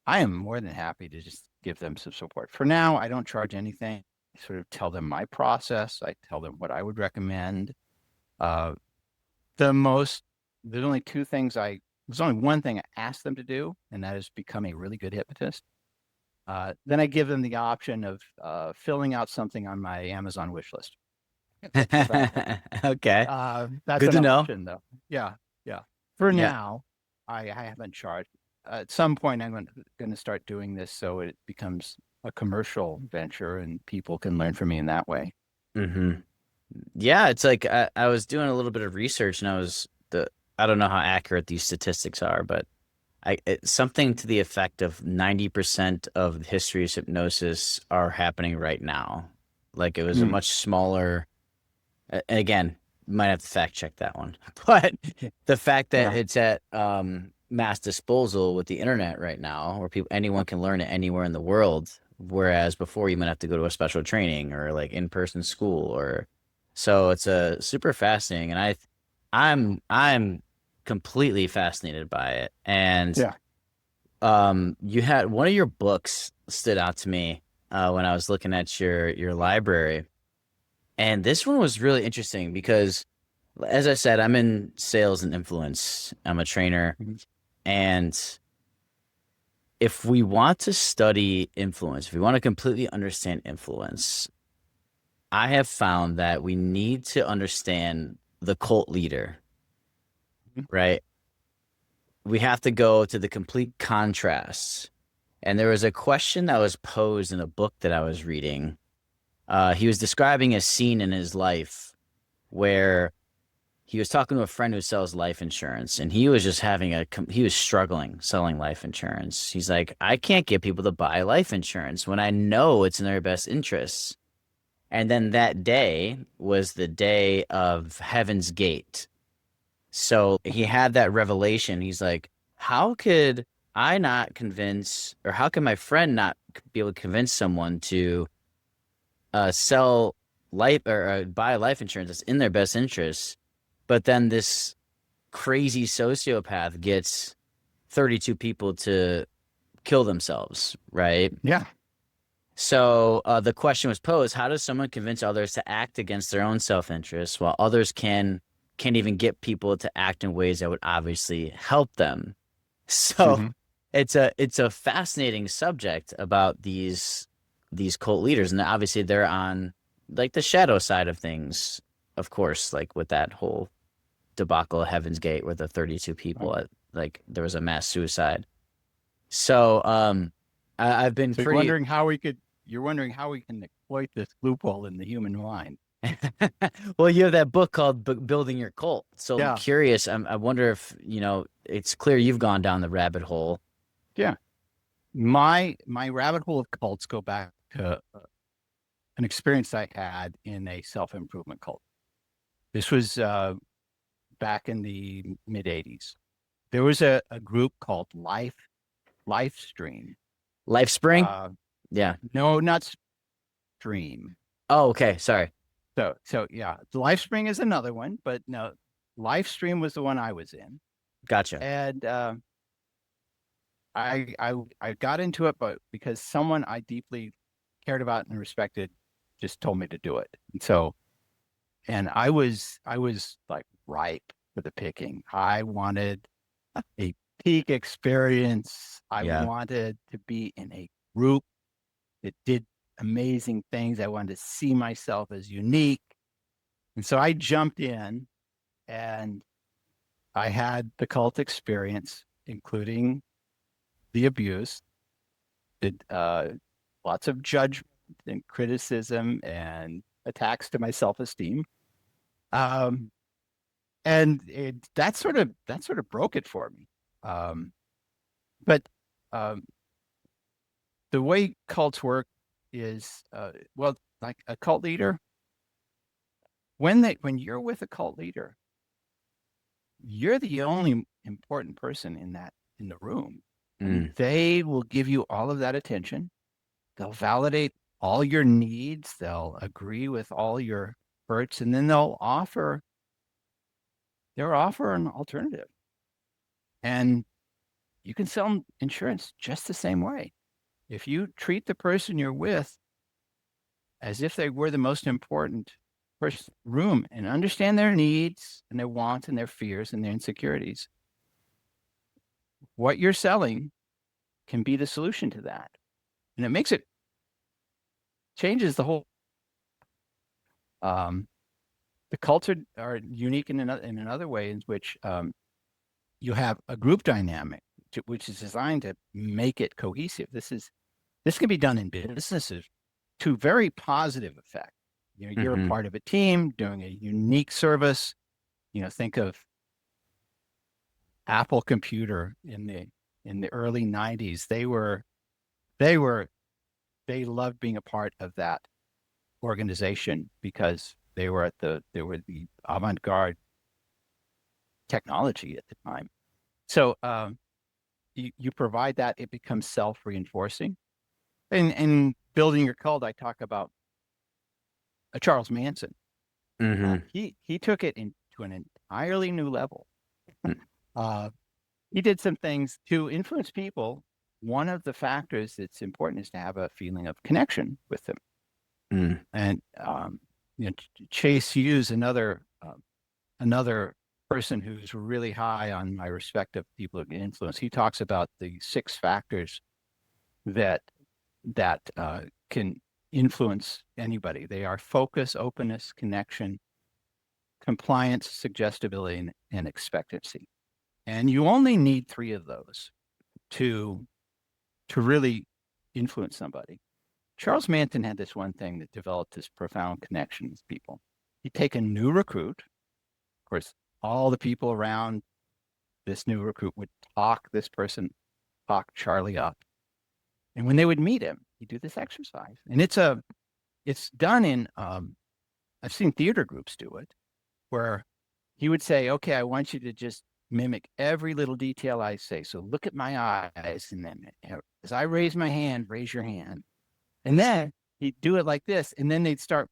I am more than happy to just give them some support. For now, I don't charge anything. I sort of tell them my process. I tell them what I would recommend. Uh, the most, there's only two things there's only one thing I ask them to do, and that is become a really good hypnotist. Then I give them the option of filling out something on my Amazon wish list. Okay. That's Good an to know. option, though. Yeah, yeah. For Yeah. now, I haven't charged. At some point, I'm going to start doing this so it becomes a commercial venture and people can learn from me in that way. hmm Yeah, it's like I was doing a little bit of research and I don't know how accurate these statistics are, but it's something to the effect of 90% of the history of hypnosis are happening right now. Like it was a Hmm. much smaller, and again, might have to fact check that one. But the fact that Yeah. it's at mass disposal with the internet right now, where anyone can learn it anywhere in the world, whereas before you might have to go to a special training or like in-person school or so it's a super fascinating, and I'm completely fascinated by it. And Yeah. you had one of your books stood out to me when I was looking at your library, and this one was really interesting because, as I said, I'm in sales and influence. I'm a trainer, Mhm. and if we want to study influence, if we want to completely understand influence, I have found that we need to understand the cult leader, Mhm. right? We have to go to the complete contrast. And there was a question that was posed in a book that I was reading. He was describing a scene in his life where he was talking to a friend who sells life insurance, and he was just he was struggling selling life insurance. He's like, I can't get people to buy life insurance when I know it's in their best interests. And then that day was the day of Heaven's Gate. So he had that revelation. He's like, how could I not convince, or how can my friend not be able to convince someone to sell life or buy life insurance that's in their best interest? But then this crazy sociopath gets 32 people to kill themselves, right? Yeah. So the question was posed: how does someone convince others to act against their own self-interest while others can't even get people to act in ways that would obviously help them? So Mhm. it's a fascinating subject about these cult leaders, and obviously they're on like the shadow side of things, of course, like with that whole debacle of Heaven's Gate where the 32 people like there was a mass suicide. So I've been So pretty you're wondering how we can exploit this loophole in the human mind. well, you have that book called Building Your Cult. So I'm Yeah. curious. I wonder if, it's clear you've gone down the rabbit hole. Yeah. My rabbit hole of cults go back to an experience I had in a self-improvement cult. This was back in the mid 80s. There was a group called Life Stream. Life Spring? Uh, Yeah. no, not Stream. Oh, okay. Sorry. So yeah, the LifeSpring is another one, but no, LifeStream was the one I was in, Gotcha. and I got into it, but because someone I deeply cared about and respected just told me to do it, and I was like ripe for the picking. I wanted a peak experience. I Yeah. wanted to be in a group that did amazing things. I wanted to see myself as unique. And so I jumped in and I had the cult experience, including the abuse, did lots of judgment and criticism and attacks to my self-esteem. Um, that sort of broke it for me. Um, but um, the way cults work is well, like a cult leader, when you're with a cult leader, you're the only important person in the room. And Mm. they will give you all of that attention. They'll validate all your needs. They'll agree with all your hurts, and then they'll offer an alternative. And you can sell insurance just the same way. If you treat the person you're with as if they were the most important person in the room and understand their needs and their wants and their fears and their insecurities, what you're selling can be the solution to that. And it changes the whole. The cults are unique in another way, in which you have a group dynamic, which is designed to make it cohesive. This can be done in businesses to very positive effect. You're a Mhm. part of a team doing a unique service. Think of Apple Computer in the early 90s. They loved being a part of that organization because they were the avant-garde technology at the time. So you provide that, it becomes self-reinforcing. In building your cult, I talk about Charles Manson. Mhm. He took it into an entirely new level. Mm. He did some things to influence people. One of the factors that's important is to have a feeling of connection with them. Mm. And Chase Hughes, another person who's really high on my respect of people who can influence. He talks about the 6 factors that can influence anybody. They are focus, openness, connection, compliance, suggestibility, and expectancy. And you only need 3 of those to really influence somebody. Charles Manson had this one thing that developed this profound connection with people. He'd take a new recruit. Of course, all the people around this new recruit would talk Charlie up. And when they would meet him, he'd do this exercise. And it's done in, I've seen theater groups do it, where he would say, okay, I want you to just mimic every little detail I say. So look at my eyes. And then as I raise my hand, raise your hand. And then he'd do it like this. And then they'd start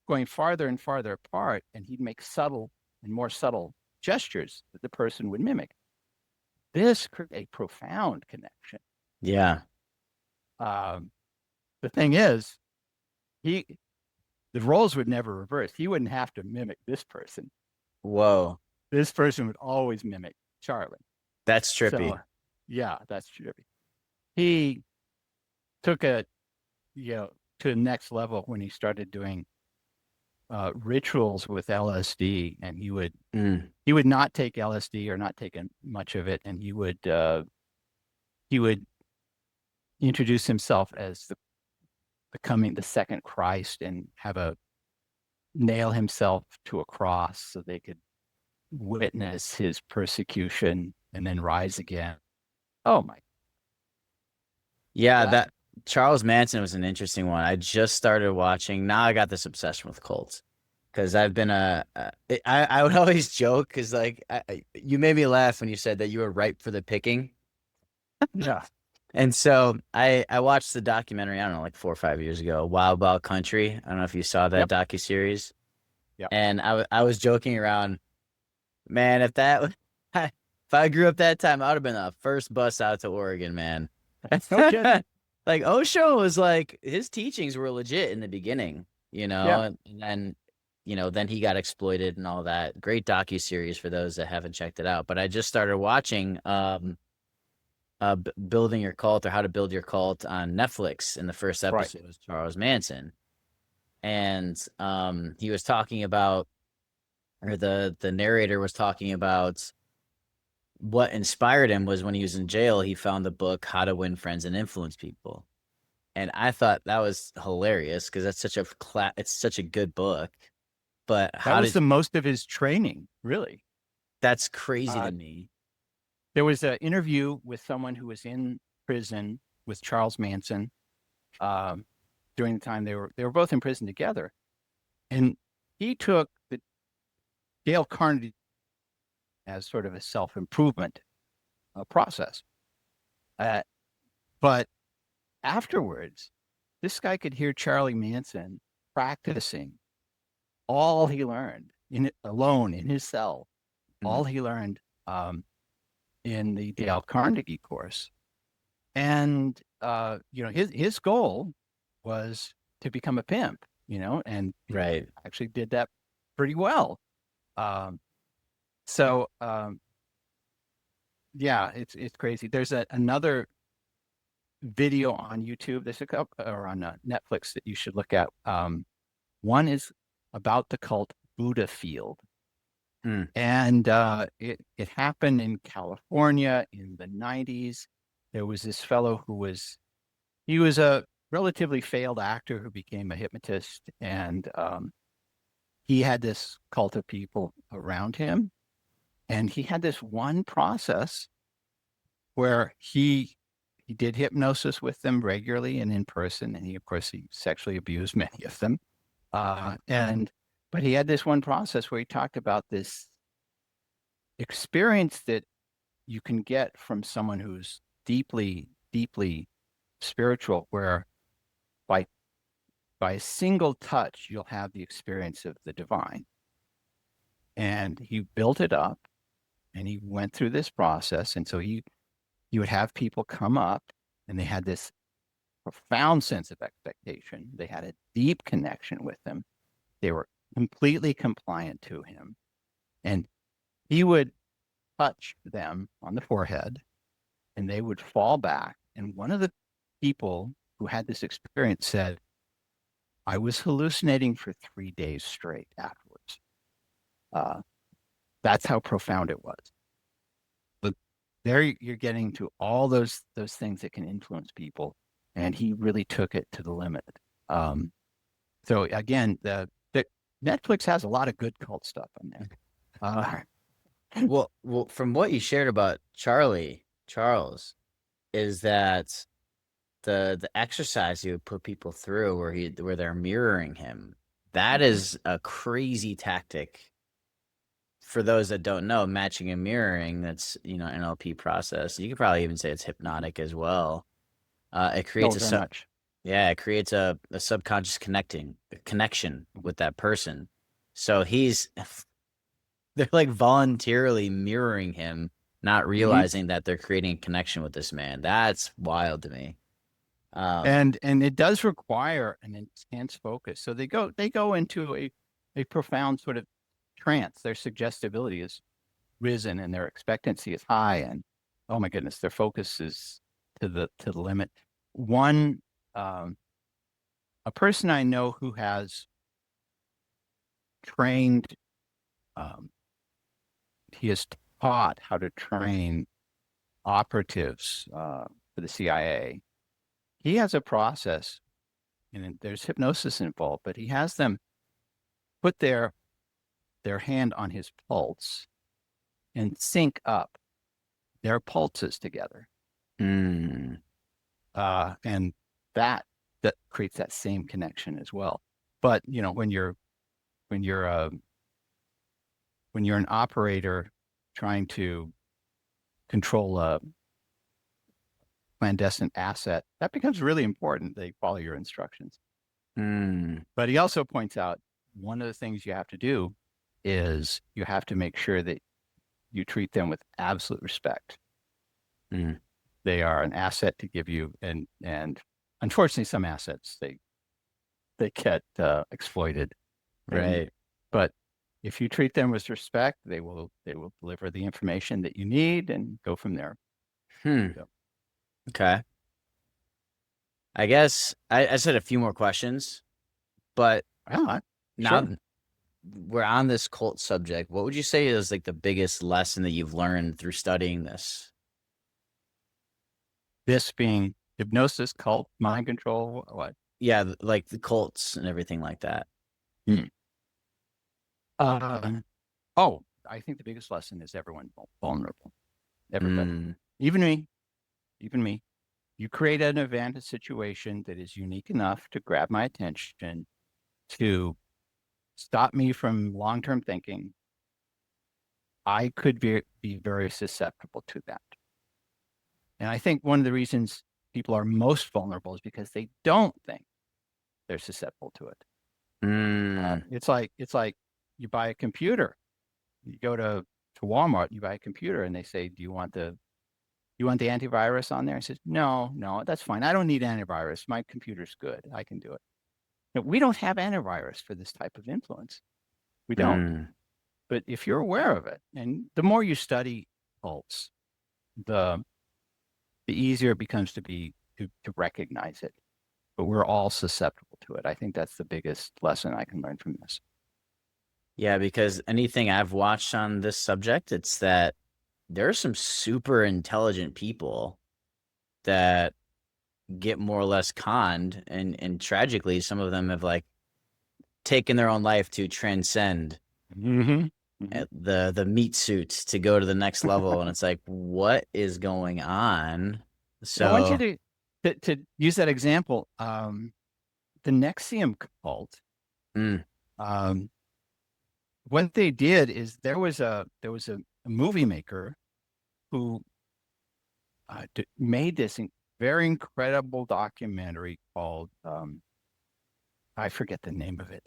going farther and farther apart. And he'd make subtle and more subtle gestures that the person would mimic. This created a profound connection. Yeah. The thing is, the roles would never reverse. He wouldn't have to mimic this person. Whoa. This person would always mimic Charlie. That's trippy. So, yeah, that's trippy. He took it, to the next level when he started doing rituals with LSD, and he would not take LSD or not take much of it, and he would introduce himself as the second Christ and nail himself to a cross so they could witness his persecution and then rise again. Oh my. Yeah, that Charles Manson was an interesting one. I just started watching. Now I got this obsession with cults because I've been I would always joke because you made me laugh when you said that you were ripe for the picking. Yeah. And so I watched the documentary, I don't know, like 4 or 5 years ago, Wild Wild Country. I don't know if you saw that Yep. docuseries. Yep. And I was joking around, man, if I grew up that time, I would have been the first bus out to Oregon, man. No kidding. Like Osho was like his teachings were legit in the beginning, Yeah. and then then he got exploited and all that. Great docuseries for those that haven't checked it out. But I just started watching Building Your Cult or How to Build Your Cult on Netflix, and the first Right. episode was Charles Manson. And he was talking about, or the narrator was talking about, what inspired him was when he was in jail, he found the book How to Win Friends and Influence People. And I thought that was hilarious because that's it's such a good book. But That was the most of his training, really. that's crazy to Uh, me. there was an interview with someone who was in prison with Charles Manson during the time they were both in prison together, and he took the Dale Carnegie as sort of a self-improvement process. Uh, but afterwards, this guy could hear Charlie Manson practicing all he learned alone in his cell, all he learned in the Dale Carnegie course. And his goal was to become a pimp, and Right. actually did that pretty well. So yeah, it's crazy. There's another video on YouTube. There's a couple or on Netflix that you should look at. One is about the cult Buddha Field, and it happened in California in the 90s. There was this fellow he was a relatively failed actor who became a hypnotist, and he had this cult of people around him, and he had this one process where he did hypnosis with them regularly and in person, and of course he sexually abused many of them. But he had this one process where he talked about this experience that you can get from someone who's deeply, deeply spiritual, where by by a single touch you'll have the experience of the divine. And he built it up, and he went through this process, and so he would have people come up, and they had this profound sense of expectation. They had a deep connection with him. They were completely compliant to him. And he would touch them on the forehead, and they would fall back. And one of the people who had this experience said, I was hallucinating for 3 days straight afterwards. That's how profound it was. But there you're getting to all those things that can influence people. And he really took it to the limit. So again, the Netflix has a lot of good cult stuff on there. Well, from what you shared about Charles, is that the exercise he would put people through where they're mirroring him, that is a crazy tactic. For those that don't know, matching and mirroring, that's NLP process. You could probably even say it's hypnotic as well. It creates it creates a subconscious connection with that person. So they're like voluntarily mirroring him, not realizing that they're creating a connection with this man. That's wild to me. And it does require an intense focus. So they go into a profound sort of trance. Their suggestibility is risen and their expectancy is high, and oh my goodness, their focus is to the limit. One a person I know who has trained he has taught how to train operatives for the CIA. He has a process, and there's hypnosis involved, but he has them put their hand on his pulse and sync up their pulses together. And that creates that same connection as well. But when you're an operator trying to control clandestine asset, that becomes really important. They follow your instructions. Mm. But he also points out one of the things you have to do is you have to make sure that you treat them with absolute respect. Mm. They are an asset to give you, and unfortunately, some assets they get exploited. Right. But if you treat them with respect, they will deliver the information that you need and go from there. So. Okay. I guess I said a few more questions, but Now sure. We're on this cult subject. What would you say is like the biggest lesson that you've learned through studying this? This being hypnosis, cult, mind control, what? Yeah, like the cults and everything like that. I think the biggest lesson is everyone's vulnerable. Everybody, even me. You create an event, a situation that is unique enough to grab my attention, to stop me from long-term thinking. I could be very susceptible to that. And I think one of the reasons people are most vulnerable is because they don't think they're susceptible to it. It's like you buy a computer. You go to Walmart, you buy a computer, and they say, "Do you want the antivirus on there?" I says, "No, that's fine. I don't need antivirus. My computer's good. I can do it." No, we don't have antivirus for this type of influence. We don't. But if you're aware of it, and the more you study cults, the easier it becomes to recognize it. But we're all susceptible to it. I think that's the biggest lesson I can learn from this. Yeah, because anything I've watched on this subject, it's that there are some super intelligent people that get more or less conned, and tragically, some of them have like taken their own life to transcend the meat suits to go to the next level. And it's like, what is going on? So I want you to use that example. The Nexium cult. What they did is there was a movie maker who made this very incredible documentary called I forget the name of it,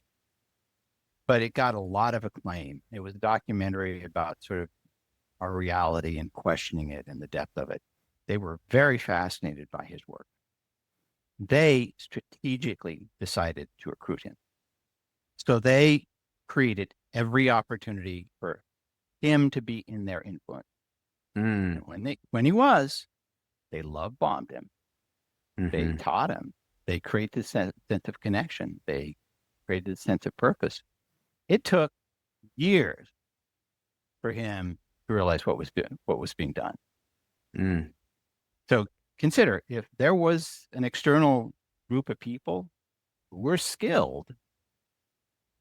but it got a lot of acclaim. It was a documentary about sort of our reality and questioning it and the depth of it. They were very fascinated by his work. They strategically decided to recruit him. So they created every opportunity for him to be in their influence. And when he was, they love bombed him. They taught him. They created this sense of connection. They created a sense of purpose. It took years for him to realize what was being done. So consider, if there was an external group of people who were skilled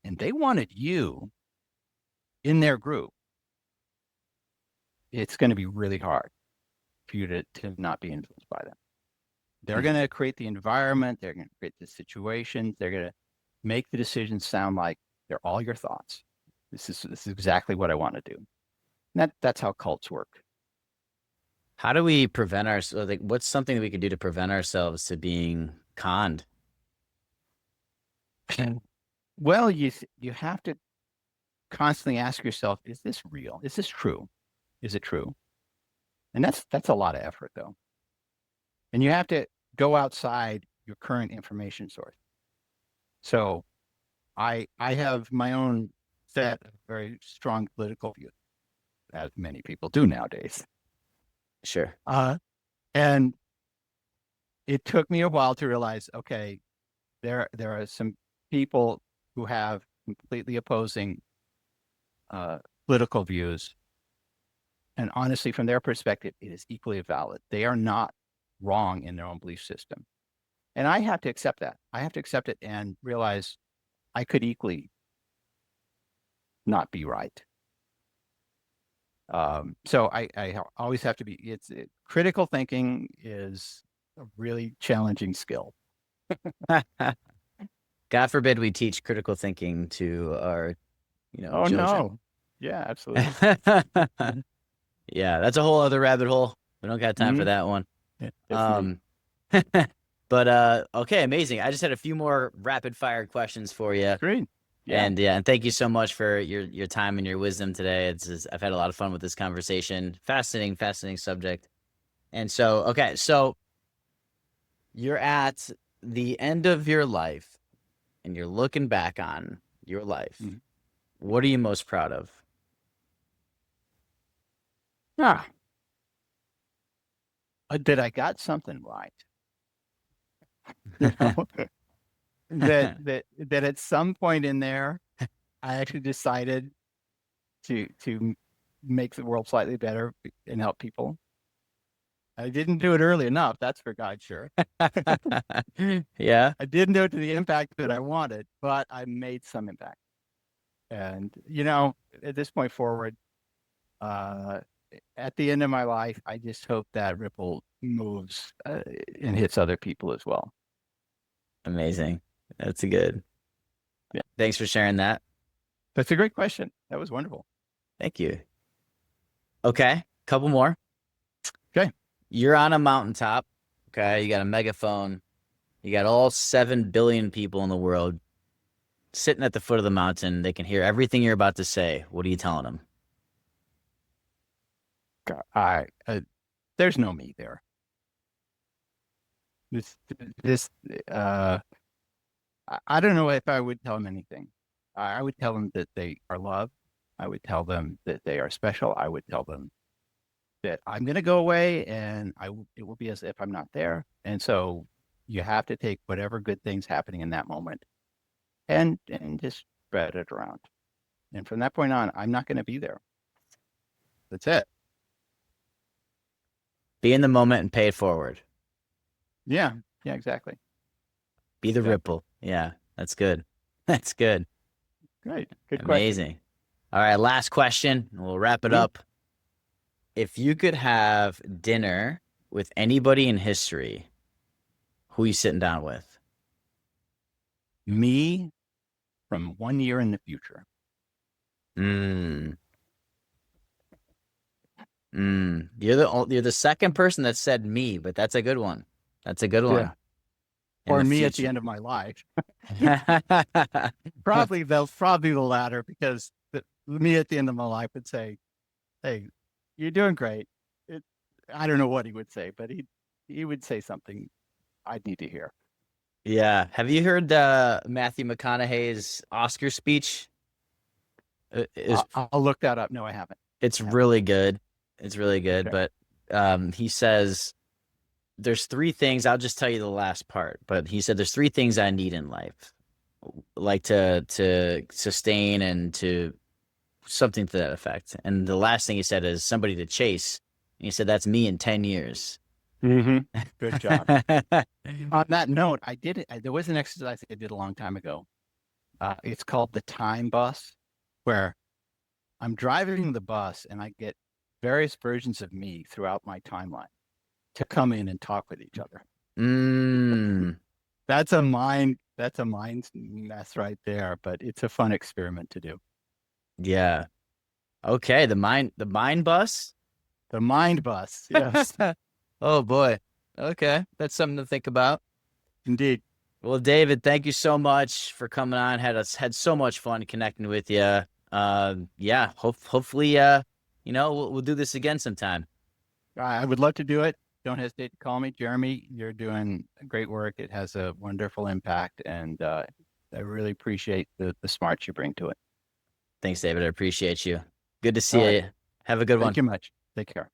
and they wanted you in their group, it's going to be really hard for you to not be influenced by them. They're going to create the environment. They're going to create the situations. They're going to make the decisions sound like they're all your thoughts. This is exactly what I want to do. And that's how cults work. How do we prevent ourselves? Like, what's something that we could do to prevent ourselves to being conned? Well, you have to constantly ask yourself, is this real? Is this true? Is it true? And that's a lot of effort, though. And you have to go outside your current information source. So I have my own set of very strong political views, as many people do nowadays. Sure. And it took me a while to realize, okay, there are some people who have completely opposing political views. And honestly, from their perspective, it is equally valid. They are not wrong in their own belief system. And I have to accept that. I have to accept it and realize I could equally not be right. So I always have to be, critical thinking is a really challenging skill. God forbid we teach critical thinking to our, Oh, children. no. Yeah, absolutely. Yeah, that's a whole other rabbit hole. We don't got time for that one. Um, but okay, amazing. I just had a few more rapid fire questions for you. Great. Yeah. And thank you so much for your time and your wisdom today. I've had a lot of fun with this conversation. Fascinating subject. And so, okay, so you're at the end of your life and you're looking back on your life. Mm-hmm. What are you most proud of? That I got something right. You know? that at some point in there, I actually decided to make the world slightly better and help people. I didn't do it early enough, that's for God's sure. Yeah. I didn't do it to the impact that I wanted, but I made some impact. And at this point forward, at the end of my life, I just hope that ripple moves and hits other people as well. Amazing. That's good. Yeah. Thanks for sharing that. That's a great question. That was wonderful. Thank you. Okay, couple more. Okay. You're on a mountaintop. Okay, you got a megaphone. You got all 7 billion people in the world sitting at the foot of the mountain. They can hear everything you're about to say. What are you telling them? God, there's no me there. I don't know if I would tell them anything. I would tell them that they are loved. I would tell them that they are special. I would tell them that I'm going to go away and it will be as if I'm not there. And so you have to take whatever good things happening in that moment and just spread it around. And from that point on, I'm not going to be there. That's it. Be in the moment and pay it forward. Yeah, exactly. Be the ripple. Yeah, that's good. That's good. Great. Good Amazing. question. All right, last question. We'll wrap it up. If you could have dinner with anybody in history, who are you sitting down with? Me from 1 year in the future. You're the second person that said me, but that's a good one. That's a good one. Yeah. Or me at the end of my life. Probably the latter, because me at the end of my life would say, "Hey, you're doing great." I don't know what he would say, but he would say something I'd need to hear. Yeah. Have you heard Matthew McConaughey's Oscar speech? I'll look that up. No, I haven't. It's really good. It's really good. Okay. But he says there's 3 things. I'll just tell you the last part. But he said there's 3 things I need in life, like to sustain and to something to that effect. And the last thing he said is somebody to chase. And he said that's me in 10 years. Mm-hmm. Good job. On that note, there was an exercise I did a long time ago. It's called the time bus, where I'm driving the bus and I get various versions of me throughout my timeline to come in and talk with each other. That's a mind mess right there, but it's a fun experiment to do. Yeah. Okay. The mind bus. The mind bus. Yes. Oh boy. Okay. That's something to think about. Indeed. Well, David, thank you so much for coming on. Had so much fun connecting with you. Yeah. Hopefully, we'll do this again sometime. I would love to do it. Don't hesitate to call me. Jeremy, you're doing great work. It has a wonderful impact, and I really appreciate the smarts you bring to it. Thanks, David. I appreciate you. Good to see you. Right. Have a good one. Thank you much. Take care.